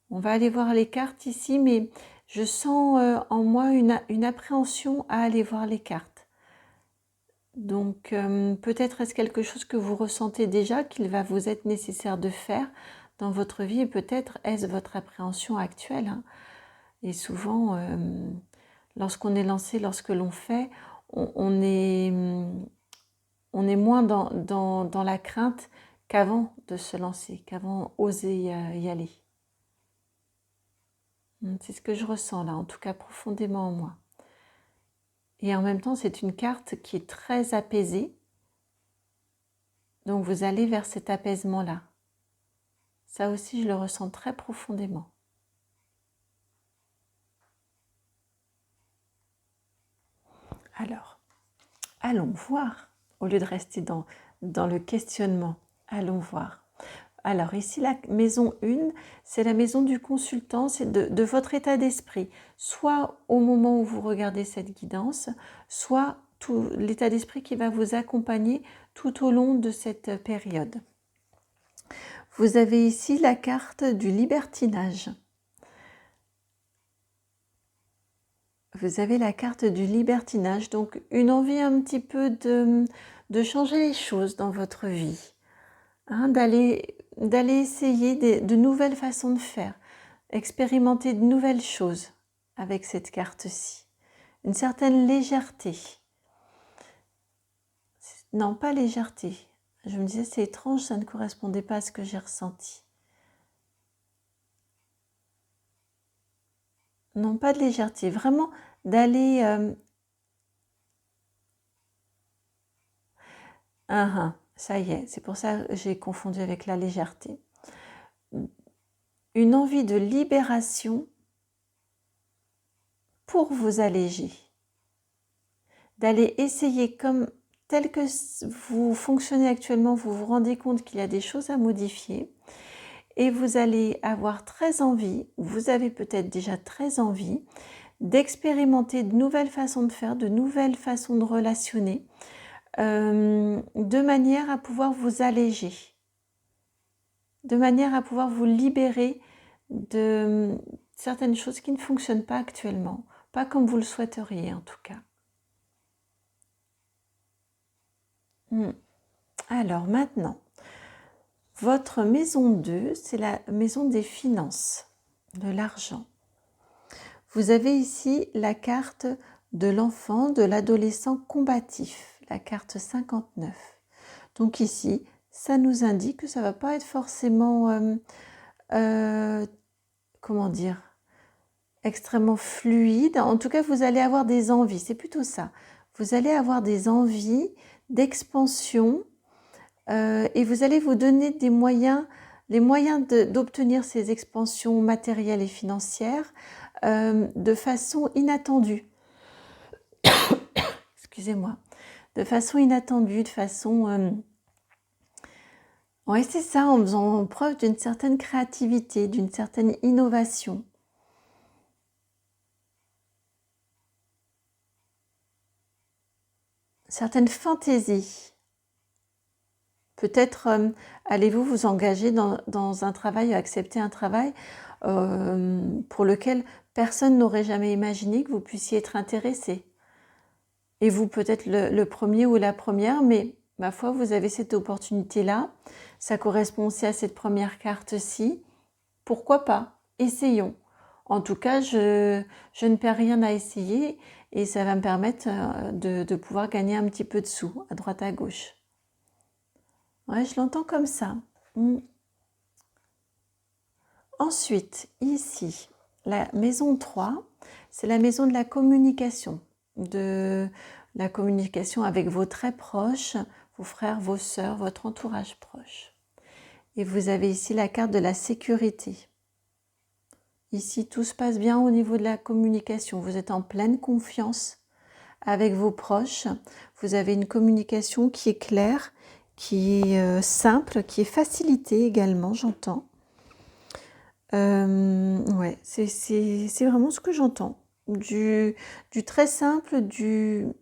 On va aller voir les cartes ici, mais je sens en moi une appréhension à aller voir les cartes. Donc peut-être est-ce quelque chose que vous ressentez déjà qu'il va vous être nécessaire de faire dans votre vie, et peut-être est-ce votre appréhension actuelle, hein. Et souvent, lorsqu'on est lancé, lorsque l'on fait, on est moins dans la crainte qu'avant de se lancer, qu'avant oser y aller. C'est ce que je ressens là, en tout cas profondément en moi. Et en même temps, c'est une carte qui est très apaisée. Donc vous allez vers cet apaisement-là. Ça aussi, je le ressens très profondément. Alors, allons voir, au lieu de rester dans le questionnement. Allons voir. Alors ici, la maison 1, c'est la maison du consultant, c'est de votre état d'esprit. Soit au moment où vous regardez cette guidance, soit tout l'état d'esprit qui va vous accompagner tout au long de cette période. Vous avez ici la carte du libertinage. Vous avez la carte du libertinage, donc une envie un petit peu de changer les choses dans votre vie, hein, d'aller essayer de nouvelles façons de faire, expérimenter de nouvelles choses avec cette carte-ci. Une certaine légèreté. Non, pas légèreté. Je me disais, c'est étrange, ça ne correspondait pas à ce que j'ai ressenti. Non, pas de légèreté, vraiment d'aller... ça y est, c'est pour ça que j'ai confondu avec la légèreté. Une envie de libération pour vous alléger. D'aller essayer comme tel que vous fonctionnez actuellement, vous vous rendez compte qu'il y a des choses à modifier et vous allez avoir très envie, vous avez peut-être déjà très envie d'expérimenter de nouvelles façons de faire, de nouvelles façons de relationner, de manière à pouvoir vous alléger, de manière à pouvoir vous libérer de certaines choses qui ne fonctionnent pas actuellement, pas comme vous le souhaiteriez en tout cas. Alors maintenant, votre maison 2, c'est la maison des finances, de l'argent. Vous avez ici la carte de l'enfant, de l'adolescent combatif, la carte 59. Donc ici, ça nous indique que ça ne va pas être forcément, comment dire, extrêmement fluide. En tout cas, vous allez avoir des envies, c'est plutôt ça. Vous allez avoir des envies d'expansion et vous allez vous donner des moyens, les moyens d'obtenir ces expansions matérielles et financières de façon inattendue. Excusez-moi. De façon inattendue, de façon... Oui, c'est ça, en faisant preuve d'une certaine créativité, d'une certaine innovation. Certaine fantaisie. Peut-être allez-vous vous engager dans un travail, accepter un travail pour lequel personne n'aurait jamais imaginé que vous puissiez être intéressé. Et vous peut-être le premier ou la première, mais ma foi, vous avez cette opportunité-là. Ça correspond aussi à cette première carte-ci. Pourquoi pas? Essayons. En tout cas, je ne perds rien à essayer et ça va me permettre de pouvoir gagner un petit peu de sous à droite à gauche. Ouais, je l'entends comme ça. Ensuite, ici, la maison 3, c'est la maison de la communication. De la communication avec vos très proches, vos frères, vos sœurs, votre entourage proche. Et vous avez ici la carte de la sécurité. Ici, tout se passe bien au niveau de la communication. Vous êtes en pleine confiance avec vos proches. Vous avez une communication qui est claire, qui est simple, qui est facilitée également, j'entends. Ouais, c'est vraiment ce que j'entends. Du très simple, du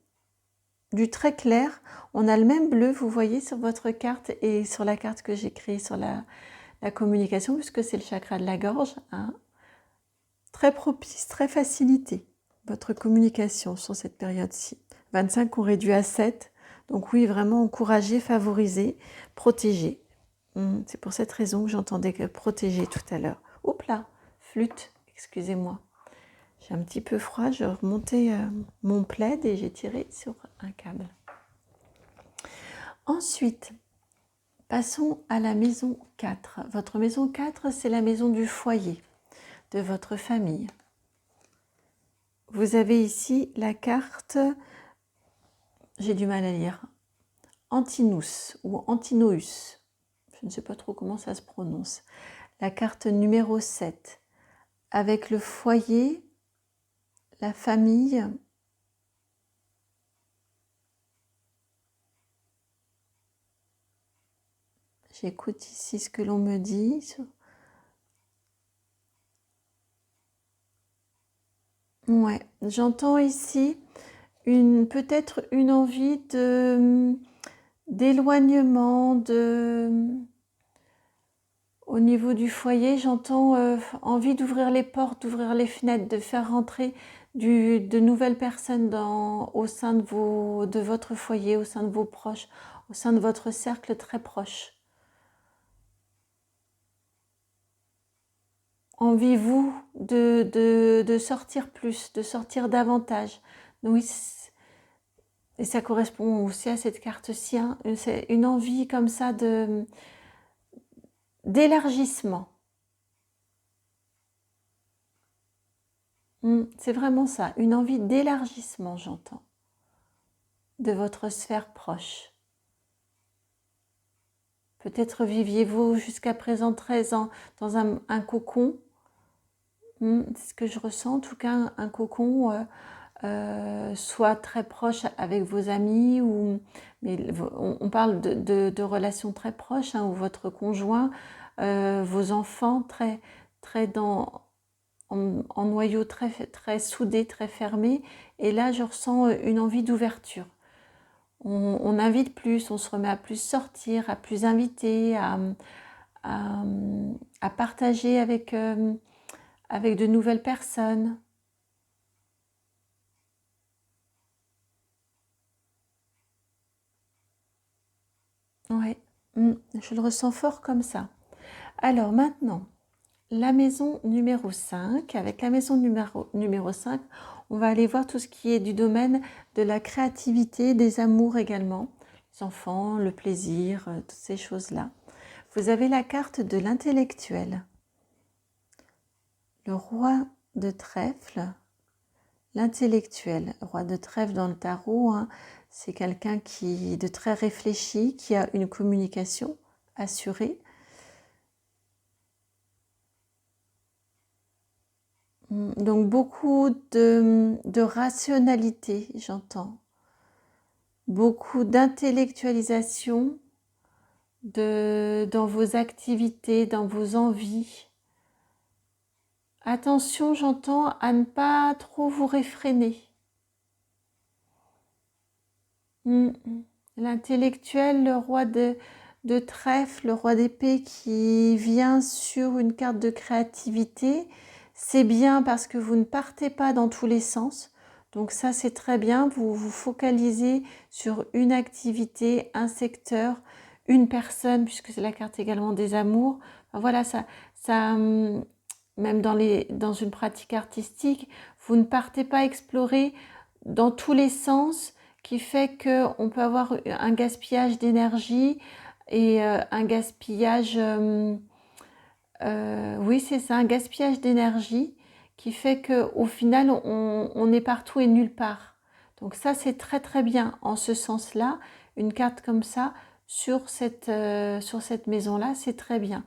très clair. On a le même bleu, vous voyez, sur votre carte et sur la carte que j'ai créée sur la communication, puisque c'est le chakra de la gorge. Hein. Très propice, très facilité, votre communication sur cette période-ci. 25, on réduit à 7. Donc oui, vraiment encourager, favoriser, protéger. C'est pour cette raison que j'entendais protéger tout à l'heure. Oups là, flûte, excusez-moi. J'ai un petit peu froid, je remontais mon plaid et j'ai tiré sur un câble. Ensuite, passons à la maison 4. Votre maison 4, c'est la maison du foyer, de votre famille. Vous avez ici la carte, j'ai du mal à lire, Antinous ou Antinoüs. Je ne sais pas trop comment ça se prononce. La carte numéro 7. Avec le foyer, la famille, J'écoute ici ce que l'on me dit. Ouais, j'entends ici peut-être une envie d'éloignement, au niveau du foyer, j'entends envie d'ouvrir les portes, d'ouvrir les fenêtres, de faire rentrer de nouvelles personnes au sein de votre foyer, au sein de vos proches, au sein de votre cercle très proche. Envie, vous, de sortir plus, de sortir davantage. Oui, et ça correspond aussi à cette carte-ci, hein. C'est une envie comme ça d'élargissement. C'est vraiment ça, une envie d'élargissement, j'entends, de votre sphère proche. Peut-être viviez-vous jusqu'à présent 13 ans dans un cocon. C'est ce que je ressens, en tout cas un cocon, soit très proche avec vos amis, mais on parle de relations très proches, hein, ou votre conjoint, vos enfants, très en noyau très, très soudé, très fermé. Et là, je ressens une envie d'ouverture. On invite plus, on se remet à plus sortir, à plus inviter, à partager avec de nouvelles personnes. Ouais, je le ressens fort comme ça. Alors maintenant, la maison numéro 5. Avec la maison numéro 5, on va aller voir tout ce qui est du domaine de la créativité, des amours également, les enfants, le plaisir, toutes ces choses-là. Vous avez la carte de l'intellectuel, le roi de trèfle, l'intellectuel. Roi de trèfle dans le tarot, hein, c'est quelqu'un de très réfléchi, qui a une communication assurée. Donc beaucoup de rationalité, j'entends. Beaucoup d'intellectualisation dans vos activités, dans vos envies. Attention, j'entends, à ne pas trop vous réfréner. L'intellectuel, le roi de trèfle, le roi d'épée qui vient sur une carte de créativité, c'est bien parce que vous ne partez pas dans tous les sens. Donc ça, c'est très bien. Vous vous focalisez sur une activité, un secteur, une personne, puisque c'est la carte également des amours. Enfin, voilà, même dans une pratique artistique, vous ne partez pas explorer dans tous les sens, qui fait qu'on peut avoir un gaspillage d'énergie et un gaspillage, oui c'est ça, un gaspillage d'énergie qui fait qu'au final on est partout et nulle part. Donc ça c'est très très bien en ce sens-là, une carte comme ça sur cette maison-là, c'est très bien.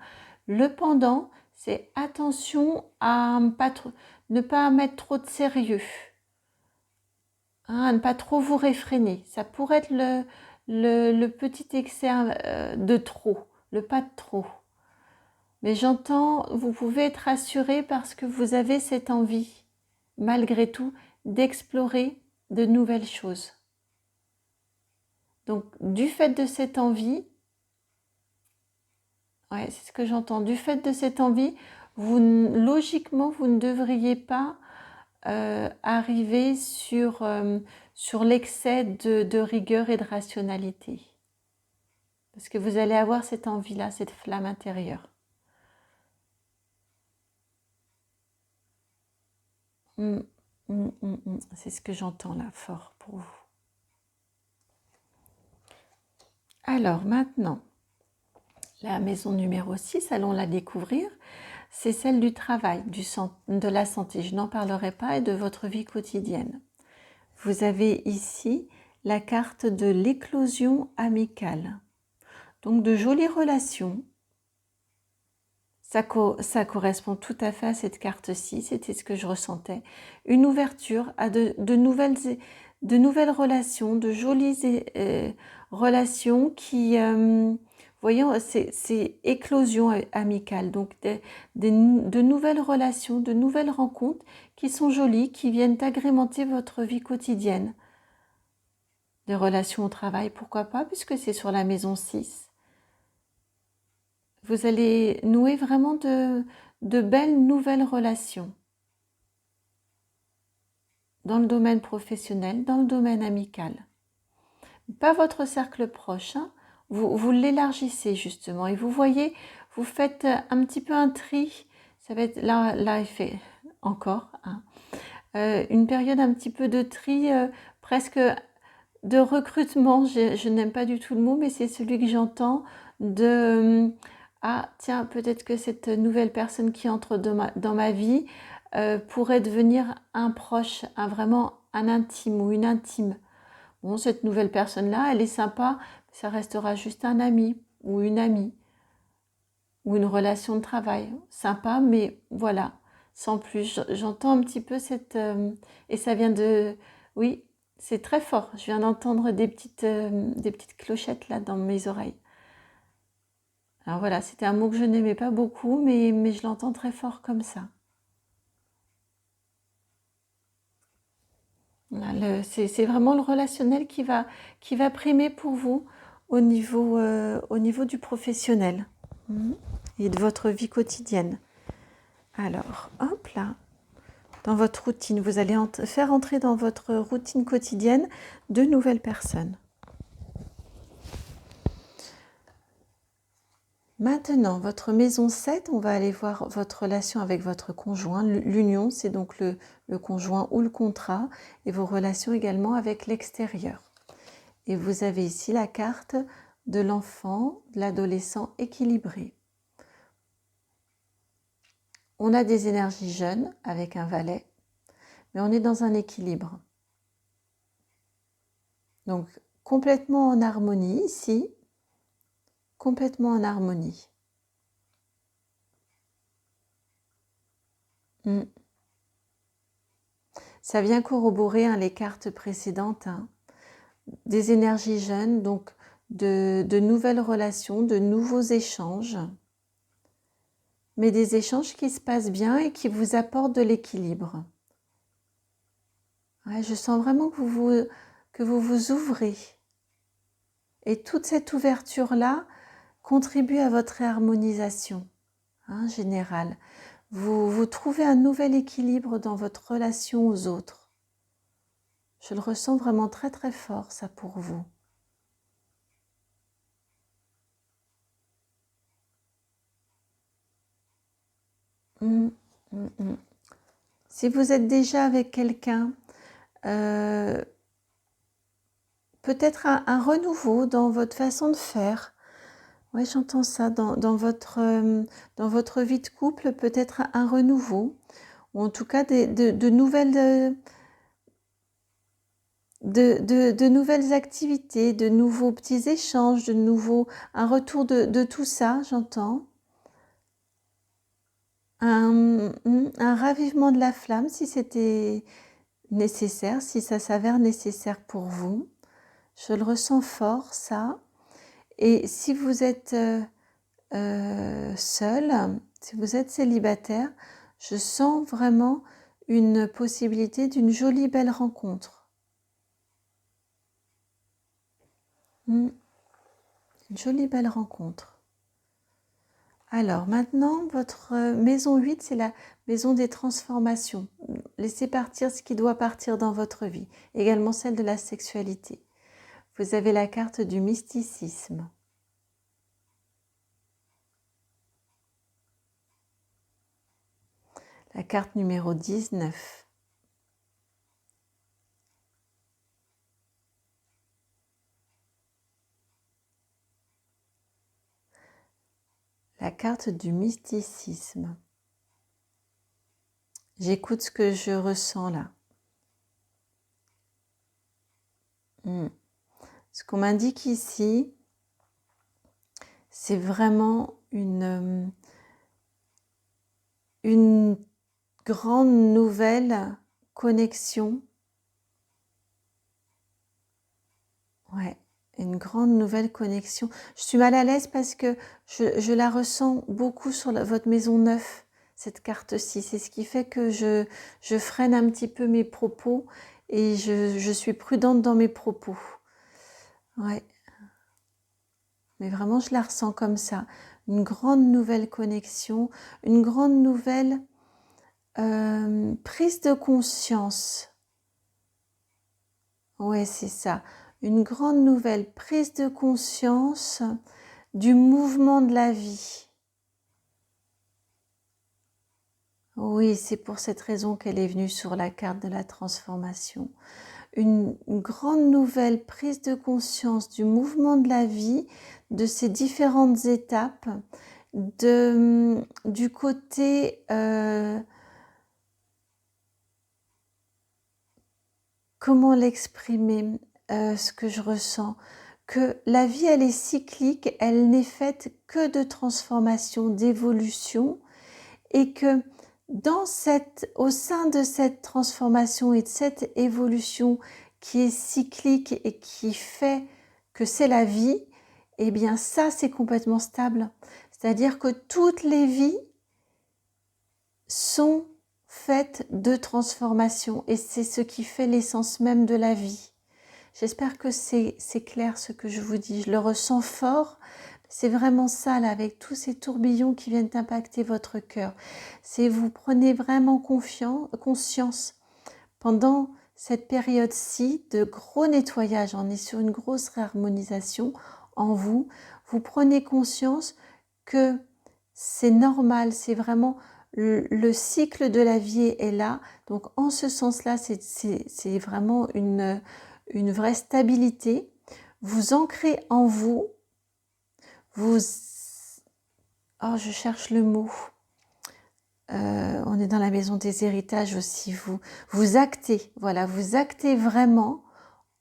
Le pendant, c'est attention à ne pas mettre trop de sérieux. À ne pas trop vous réfréner. Ça pourrait être le petit excès de trop, le pas de trop. Mais j'entends, vous pouvez être rassuré parce que vous avez cette envie, malgré tout, d'explorer de nouvelles choses. Donc, du fait de cette envie, ouais, c'est ce que j'entends, du fait de cette envie, logiquement, vous ne devriez pas arriver sur l'excès de rigueur et de rationalité. Parce que vous allez avoir cette envie-là, cette flamme intérieure. C'est ce que j'entends là, fort pour vous. Alors maintenant, la maison numéro 6, allons la découvrir. C'est celle du travail, de la santé. Je n'en parlerai pas, et de votre vie quotidienne. Vous avez ici la carte de l'éclosion amicale. Donc de jolies relations. Ça correspond tout à fait à cette carte-ci, c'était ce que je ressentais. Une ouverture à de nouvelles relations, de jolies relations qui Voyons, c'est éclosion amicale, donc de nouvelles relations, de nouvelles rencontres qui sont jolies, qui viennent agrémenter votre vie quotidienne. Des relations au travail, pourquoi pas, puisque c'est sur la maison 6. Vous allez nouer vraiment de belles nouvelles relations dans le domaine professionnel, dans le domaine amical. Pas votre cercle proche, hein. Vous l'élargissez justement et vous voyez, vous faites un petit peu un tri. Ça va être là il fait encore hein, une période un petit peu de tri, presque de recrutement. Je n'aime pas du tout le mot, mais c'est celui que j'entends ah tiens, peut-être que cette nouvelle personne qui entre dans ma vie pourrait devenir un proche, vraiment un intime ou une intime. Bon, cette nouvelle personne-là, elle est sympa, ça restera juste un ami ou une amie ou une relation de travail. Sympa, mais voilà, sans plus. J'entends un petit peu cette... et ça vient de... Oui, c'est très fort. Je viens d'entendre des petites clochettes là dans mes oreilles. Alors voilà, c'était un mot que je n'aimais pas beaucoup, mais je l'entends très fort comme ça. C'est vraiment le relationnel qui va primer pour vous au niveau du professionnel et de votre vie quotidienne. Alors, hop là, dans votre routine, vous allez faire entrer dans votre routine quotidienne de nouvelles personnes. Maintenant, votre maison 7, on va aller voir votre relation avec votre conjoint. L'union, c'est donc le conjoint ou le contrat, et vos relations également avec l'extérieur. Et vous avez ici la carte de l'enfant, de l'adolescent équilibré. On a des énergies jeunes avec un valet, mais on est dans un équilibre. Donc, complètement en harmonie ici, complètement en harmonie. Ça vient corroborer les cartes précédentes, des énergies jeunes, donc de nouvelles relations, de nouveaux échanges, mais des échanges qui se passent bien et qui vous apportent de l'équilibre. Ouais, je sens vraiment que vous vous ouvrez. Et toute cette ouverture-là contribue à votre harmonisation générale. Vous trouvez un nouvel équilibre dans votre relation aux autres. Je le ressens vraiment très très fort, ça, pour vous. Si vous êtes déjà avec quelqu'un, peut-être un renouveau dans votre façon de faire. Oui, j'entends ça. Dans votre vie de couple, peut-être un renouveau. Ou en tout cas de nouvelles... De nouvelles activités, de nouveaux petits échanges, un retour de tout ça, j'entends. Un ravivement de la flamme si c'était nécessaire, si ça s'avère nécessaire pour vous. Je le ressens fort, ça. Et si vous êtes seul, si vous êtes célibataire, je sens vraiment une possibilité d'une jolie belle rencontre. Une jolie belle rencontre. Alors maintenant, votre maison 8, c'est la maison des transformations. Laissez partir ce qui doit partir dans votre vie, également celle de la sexualité. Vous avez la carte du mysticisme. La carte numéro 19. La carte du mysticisme. J'écoute ce que je ressens là. Ce qu'on m'indique ici, c'est vraiment une grande nouvelle connexion. Ouais, une grande nouvelle connexion. Je suis mal à l'aise parce que je la ressens beaucoup sur votre maison 9, cette carte-ci. C'est ce qui fait que je freine un petit peu mes propos et je suis prudente dans mes propos. Ouais. Mais vraiment, je la ressens comme ça. Une grande nouvelle connexion, une grande nouvelle prise de conscience. Ouais, c'est ça. Une grande nouvelle prise de conscience du mouvement de la vie. Oui, c'est pour cette raison qu'elle est venue sur la carte de la transformation. Une grande nouvelle prise de conscience du mouvement de la vie, de ces différentes étapes, du côté, comment l'exprimer, ce que je ressens, que la vie elle est cyclique, elle n'est faite que de transformation, d'évolution, et que au sein de cette transformation et de cette évolution qui est cyclique et qui fait que c'est la vie, eh bien ça c'est complètement stable. C'est-à-dire que toutes les vies sont faites de transformation et c'est ce qui fait l'essence même de la vie. J'espère que c'est clair ce que je vous dis, je le ressens fort. C'est vraiment ça là, avec tous ces tourbillons qui viennent impacter votre cœur. C'est vous prenez vraiment conscience pendant cette période-ci de gros nettoyage, on est sur une grosse réharmonisation en vous. Vous prenez conscience que c'est normal, c'est vraiment le cycle de la vie est là. Donc en ce sens-là, c'est vraiment une vraie stabilité. Vous ancrez en vous. Oh, je cherche le mot. On est dans la maison des héritages aussi. Vous actez, voilà, vous actez vraiment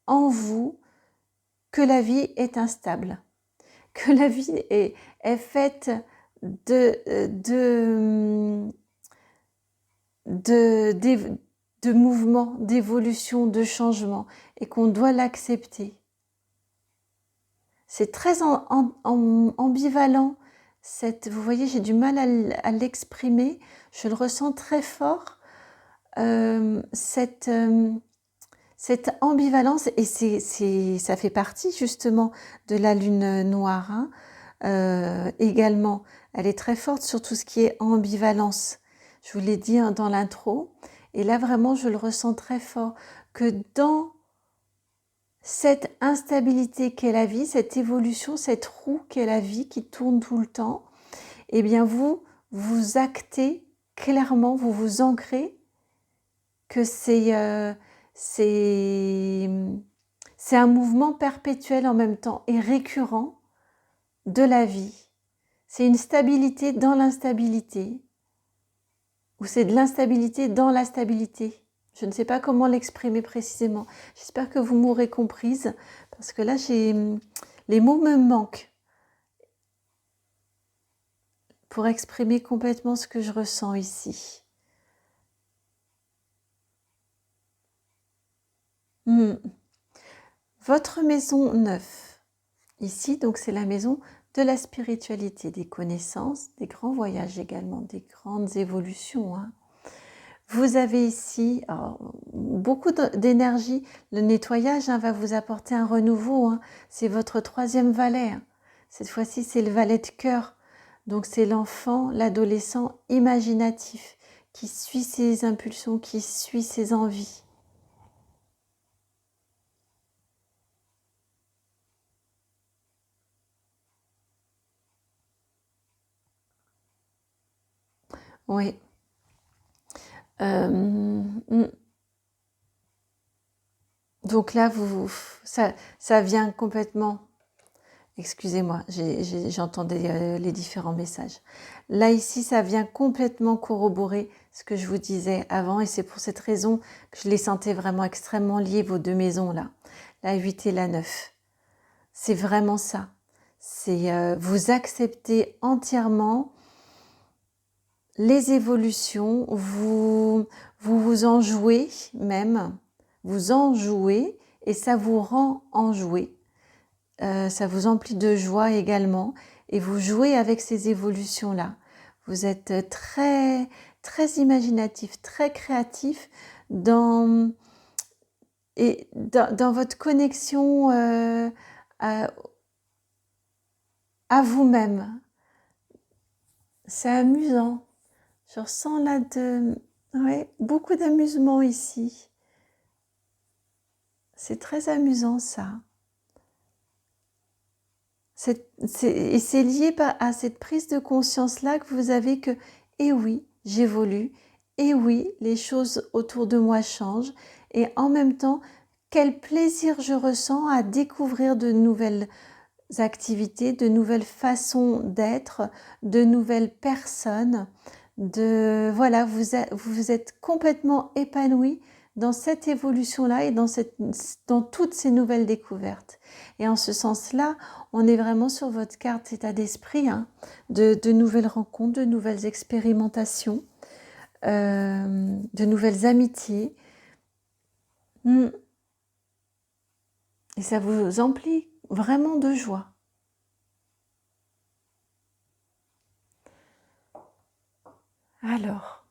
en vous que la vie est instable, que la vie est faite de mouvements, d'évolution, de changement, et qu'on doit l'accepter. C'est très ambivalent. Vous voyez, j'ai du mal à l'exprimer. Je le ressens très fort. Cette ambivalence, et ça fait partie justement de la lune noire. Également, elle est très forte sur tout ce qui est ambivalence. Je vous l'ai dit dans l'intro. Et là, vraiment, je le ressens très fort. Que dans cette instabilité qu'est la vie, cette évolution, cette roue qu'est la vie qui tourne tout le temps, eh bien vous actez clairement, vous vous ancrez que c'est un mouvement perpétuel en même temps et récurrent de la vie. C'est une stabilité dans l'instabilité, ou c'est de l'instabilité dans la stabilité. Je ne sais pas comment l'exprimer précisément. J'espère que vous m'aurez comprise, parce que là, les mots me manquent pour exprimer complètement ce que je ressens ici. Votre maison 9, ici, donc c'est la maison de la spiritualité, des connaissances, des grands voyages également, des grandes évolutions. Vous avez ici beaucoup d'énergie. Le nettoyage va vous apporter un renouveau. C'est votre 3e valet. Cette fois-ci, c'est le valet de cœur. Donc, c'est l'enfant, l'adolescent imaginatif qui suit ses impulsions, qui suit ses envies. Oui. Donc là, ça vient complètement... Excusez-moi, j'entendais les différents messages. Là, ici, ça vient complètement corroborer ce que je vous disais avant, et c'est pour cette raison que je les sentais vraiment extrêmement liés, vos 2 maisons là, la 8 et la 9. C'est vraiment ça. C'est vous acceptez entièrement les évolutions, vous en jouez même, vous en jouez, et ça vous rend enjoué. ça vous emplit de joie également et vous jouez avec ces évolutions-là. Vous êtes très, très imaginatif, très créatif dans, dans votre connexion à vous-même. C'est amusant. Je ressens là ouais, beaucoup d'amusement ici. C'est très amusant ça. Et c'est lié à cette prise de conscience-là que vous avez que, eh oui, j'évolue, eh oui, les choses autour de moi changent, et en même temps, quel plaisir je ressens à découvrir de nouvelles activités, de nouvelles façons d'être, de nouvelles personnes, voilà, vous êtes complètement épanoui dans cette évolution-là et dans toutes ces nouvelles découvertes. Et en ce sens-là, on est vraiment sur votre carte état d'esprit, hein, de nouvelles rencontres, de nouvelles expérimentations, de nouvelles amitiés. Et ça vous emplit vraiment de joie. Alors,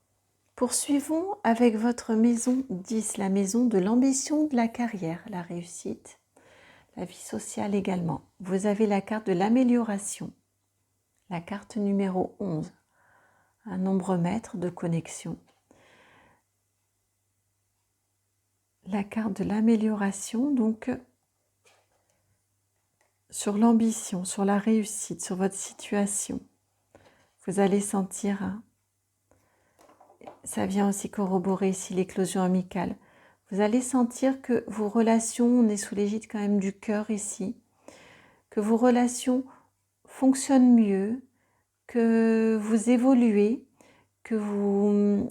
poursuivons avec votre maison 10, la maison de l'ambition, de la carrière, la réussite, la vie sociale également. Vous avez la carte de l'amélioration, la carte numéro 11, un nombre maître de connexion. La carte de l'amélioration, donc sur l'ambition, sur la réussite, sur votre situation. Vous allez sentir, ça vient aussi corroborer ici l'éclosion amicale. Vous allez sentir que vos relations, on est sous l'égide quand même du cœur ici, que vos relations fonctionnent mieux, que vous évoluez,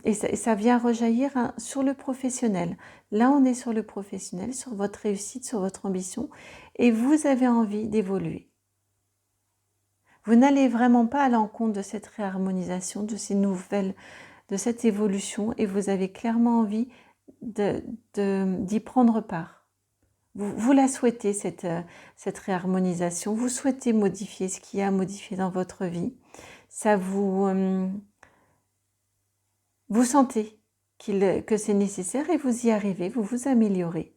et ça vient rejaillir sur le professionnel. Là, on est sur le professionnel, sur votre réussite, sur votre ambition, et vous avez envie d'évoluer. Vous n'allez vraiment pas à l'encontre de cette réharmonisation, de ces nouvelles, de cette évolution, et vous avez clairement envie d'y prendre part. Vous la souhaitez, cette réharmonisation, vous souhaitez modifier ce qu'il y a à modifier dans votre vie. Ça vous sentez que c'est nécessaire et vous y arrivez, vous vous améliorez.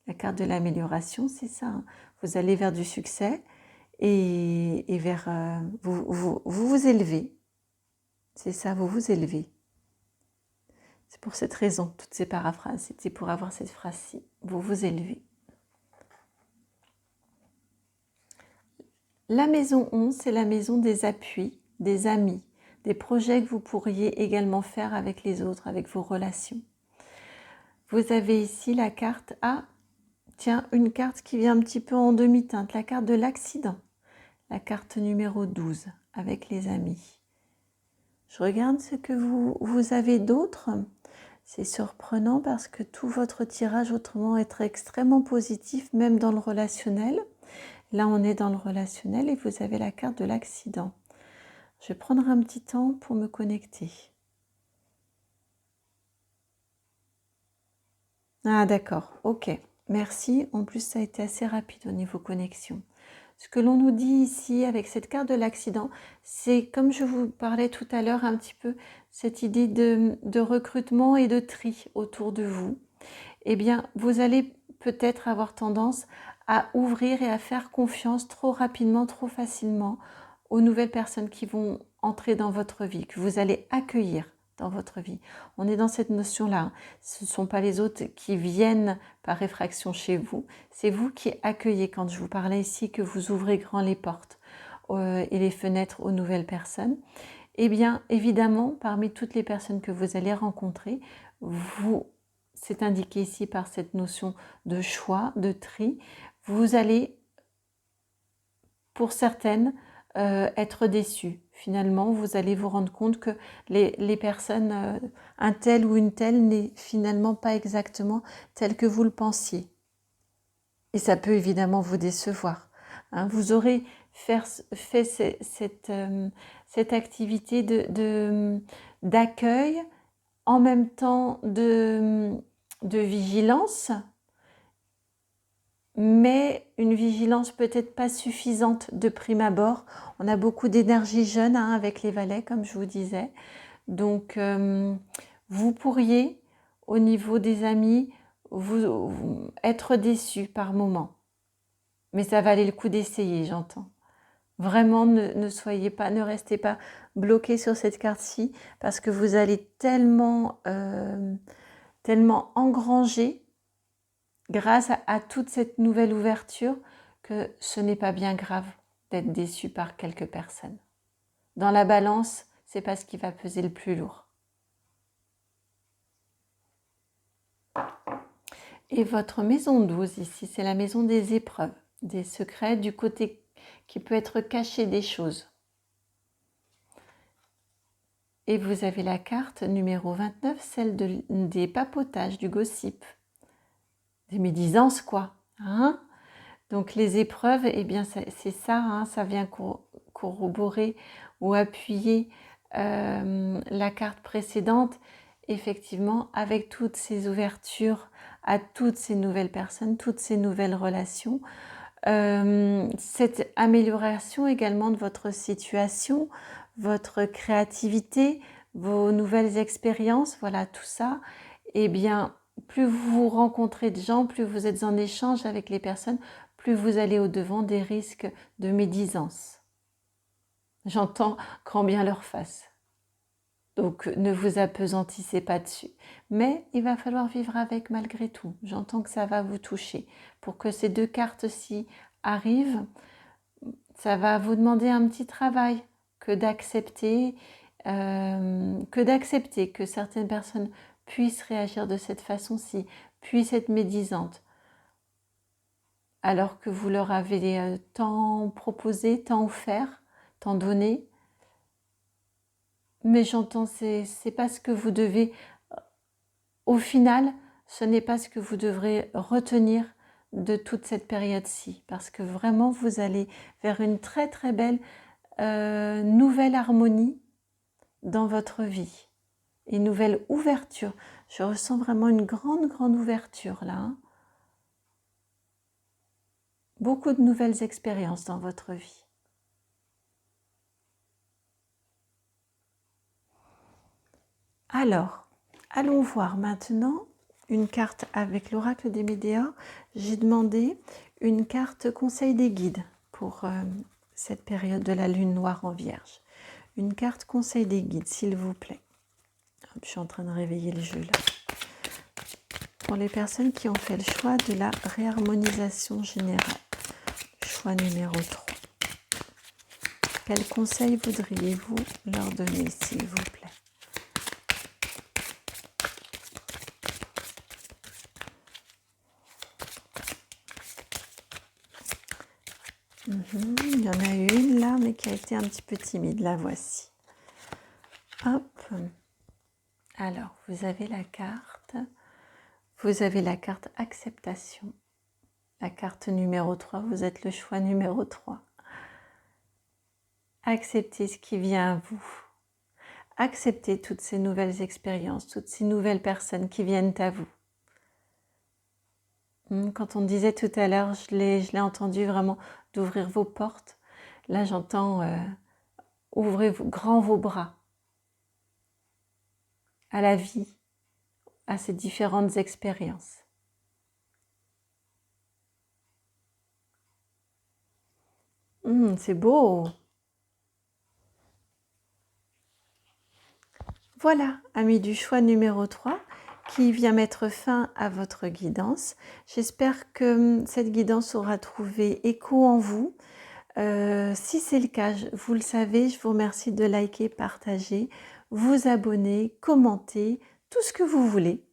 La carte de l'amélioration, c'est ça. Hein. Vous allez vers du succès et vers vous élevez. C'est ça, vous vous élevez. C'est pour cette raison, toutes ces paraphrases, c'était pour avoir cette phrase-ci. Vous vous élevez. La maison 11, c'est la maison des appuis, des amis, des projets que vous pourriez également faire avec les autres, avec vos relations. Vous avez ici la carte tiens, une carte qui vient un petit peu en demi-teinte, la carte de l'accident, la carte numéro 12, avec les amis. Je regarde ce que vous avez d'autre. C'est surprenant parce que tout votre tirage autrement est extrêmement positif, même dans le relationnel. Là, on est dans le relationnel et vous avez la carte de l'accident. Je vais prendre un petit temps pour me connecter. Ah d'accord, ok. Merci. En plus, ça a été assez rapide au niveau connexion. Ce que l'on nous dit ici avec cette carte de l'accident, c'est comme je vous parlais tout à l'heure un petit peu, cette idée de recrutement et de tri autour de vous. Eh bien, vous allez peut-être avoir tendance à ouvrir et à faire confiance trop rapidement, trop facilement aux nouvelles personnes qui vont entrer dans votre vie, que vous allez accueillir dans votre vie. On est dans cette notion-là. Hein. Ce ne sont pas les autres qui viennent par effraction chez vous, c'est vous qui accueillez. Quand je vous parlais ici que vous ouvrez grand les portes et les fenêtres aux nouvelles personnes, eh bien, évidemment, parmi toutes les personnes que vous allez rencontrer, c'est indiqué ici par cette notion de choix, de tri, vous allez, pour certaines, être déçus. Finalement, vous allez vous rendre compte que les personnes, un tel ou une telle n'est finalement pas exactement tel que vous le pensiez. Et ça peut évidemment vous décevoir. Hein. Vous aurez fait cette activité d'accueil en même temps de vigilance mais une vigilance peut-être pas suffisante de prime abord. On a beaucoup d'énergie jeune hein, avec les valets, comme je vous disais. Donc, vous pourriez, au niveau des amis, être déçu par moment. Mais ça valait le coup d'essayer, j'entends. Vraiment, ne soyez pas, ne restez pas bloqué sur cette carte-ci parce que vous allez tellement, tellement engranger grâce à toute cette nouvelle ouverture que ce n'est pas bien grave d'être déçu par quelques personnes. Dans la balance, c'est pas ce qui va peser le plus lourd. Et votre maison 12 ici, c'est la maison des épreuves, des secrets, du côté qui peut être caché des choses. Et vous avez la carte numéro 29, celle des papotages, du gossip, des médisances quoi. Hein? Donc les épreuves, eh bien c'est ça, hein, ça vient corroborer ou appuyer la carte précédente, effectivement, avec toutes ces ouvertures à toutes ces nouvelles personnes, toutes ces nouvelles relations. Cette amélioration également de votre situation, votre créativité, vos nouvelles expériences, voilà tout ça, eh bien, plus vous rencontrez de gens, plus vous êtes en échange avec les personnes, plus vous allez au-devant des risques de médisance. J'entends grand bien leur face. Donc ne vous appesantissez pas dessus. Mais il va falloir vivre avec malgré tout. J'entends que ça va vous toucher. Pour que ces deux cartes-ci arrivent, ça va vous demander un petit travail que d'accepter que certaines personnes puissent réagir de cette façon-ci, puissent être médisantes, alors que vous leur avez tant proposé, tant offert, tant donné. Mais j'entends, c'est pas ce que vous devez, au final, ce n'est pas ce que vous devrez retenir de toute cette période-ci, parce que vraiment vous allez vers une très très belle nouvelle harmonie dans votre vie, une nouvelle ouverture. Je ressens vraiment une grande ouverture là. Hein. Beaucoup de nouvelles expériences dans votre vie. Alors, allons voir maintenant une carte avec l'oracle des Médéors. J'ai demandé une carte conseil des guides pour cette période de la lune noire en Vierge. Une carte conseil des guides, s'il vous plaît. Hop, je suis en train de réveiller le jeu là. Pour les personnes qui ont fait le choix de la réharmonisation générale. Choix numéro 3. Quel conseil voudriez-vous leur donner, s'il vous plaît? Il y en a une là, mais qui a été un petit peu timide. La voici. Hop. Alors, vous avez la carte. Vous avez la carte acceptation. La carte numéro 3, vous êtes le choix numéro 3. Acceptez ce qui vient à vous. Acceptez toutes ces nouvelles expériences, toutes ces nouvelles personnes qui viennent à vous. Quand on disait tout à l'heure, je l'ai entendu vraiment d'ouvrir vos portes. Là, j'entends ouvrez grand vos bras à la vie, à ces différentes expériences. C'est beau. Voilà, ami du choix numéro 3, qui vient mettre fin à votre guidance. J'espère que cette guidance aura trouvé écho en vous. Si c'est le cas, vous le savez, je vous remercie de liker, partager, vous abonner, commenter, tout ce que vous voulez.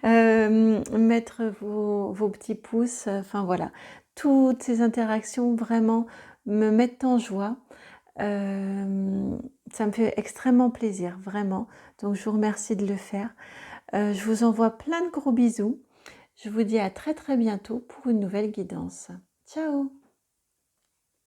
Mettre vos petits pouces, enfin voilà. Toutes ces interactions vraiment me mettent en joie. Ça me fait extrêmement plaisir, vraiment. Donc je vous remercie de le faire. Je vous envoie plein de gros bisous. Je vous dis à très très bientôt pour une nouvelle guidance. Ciao!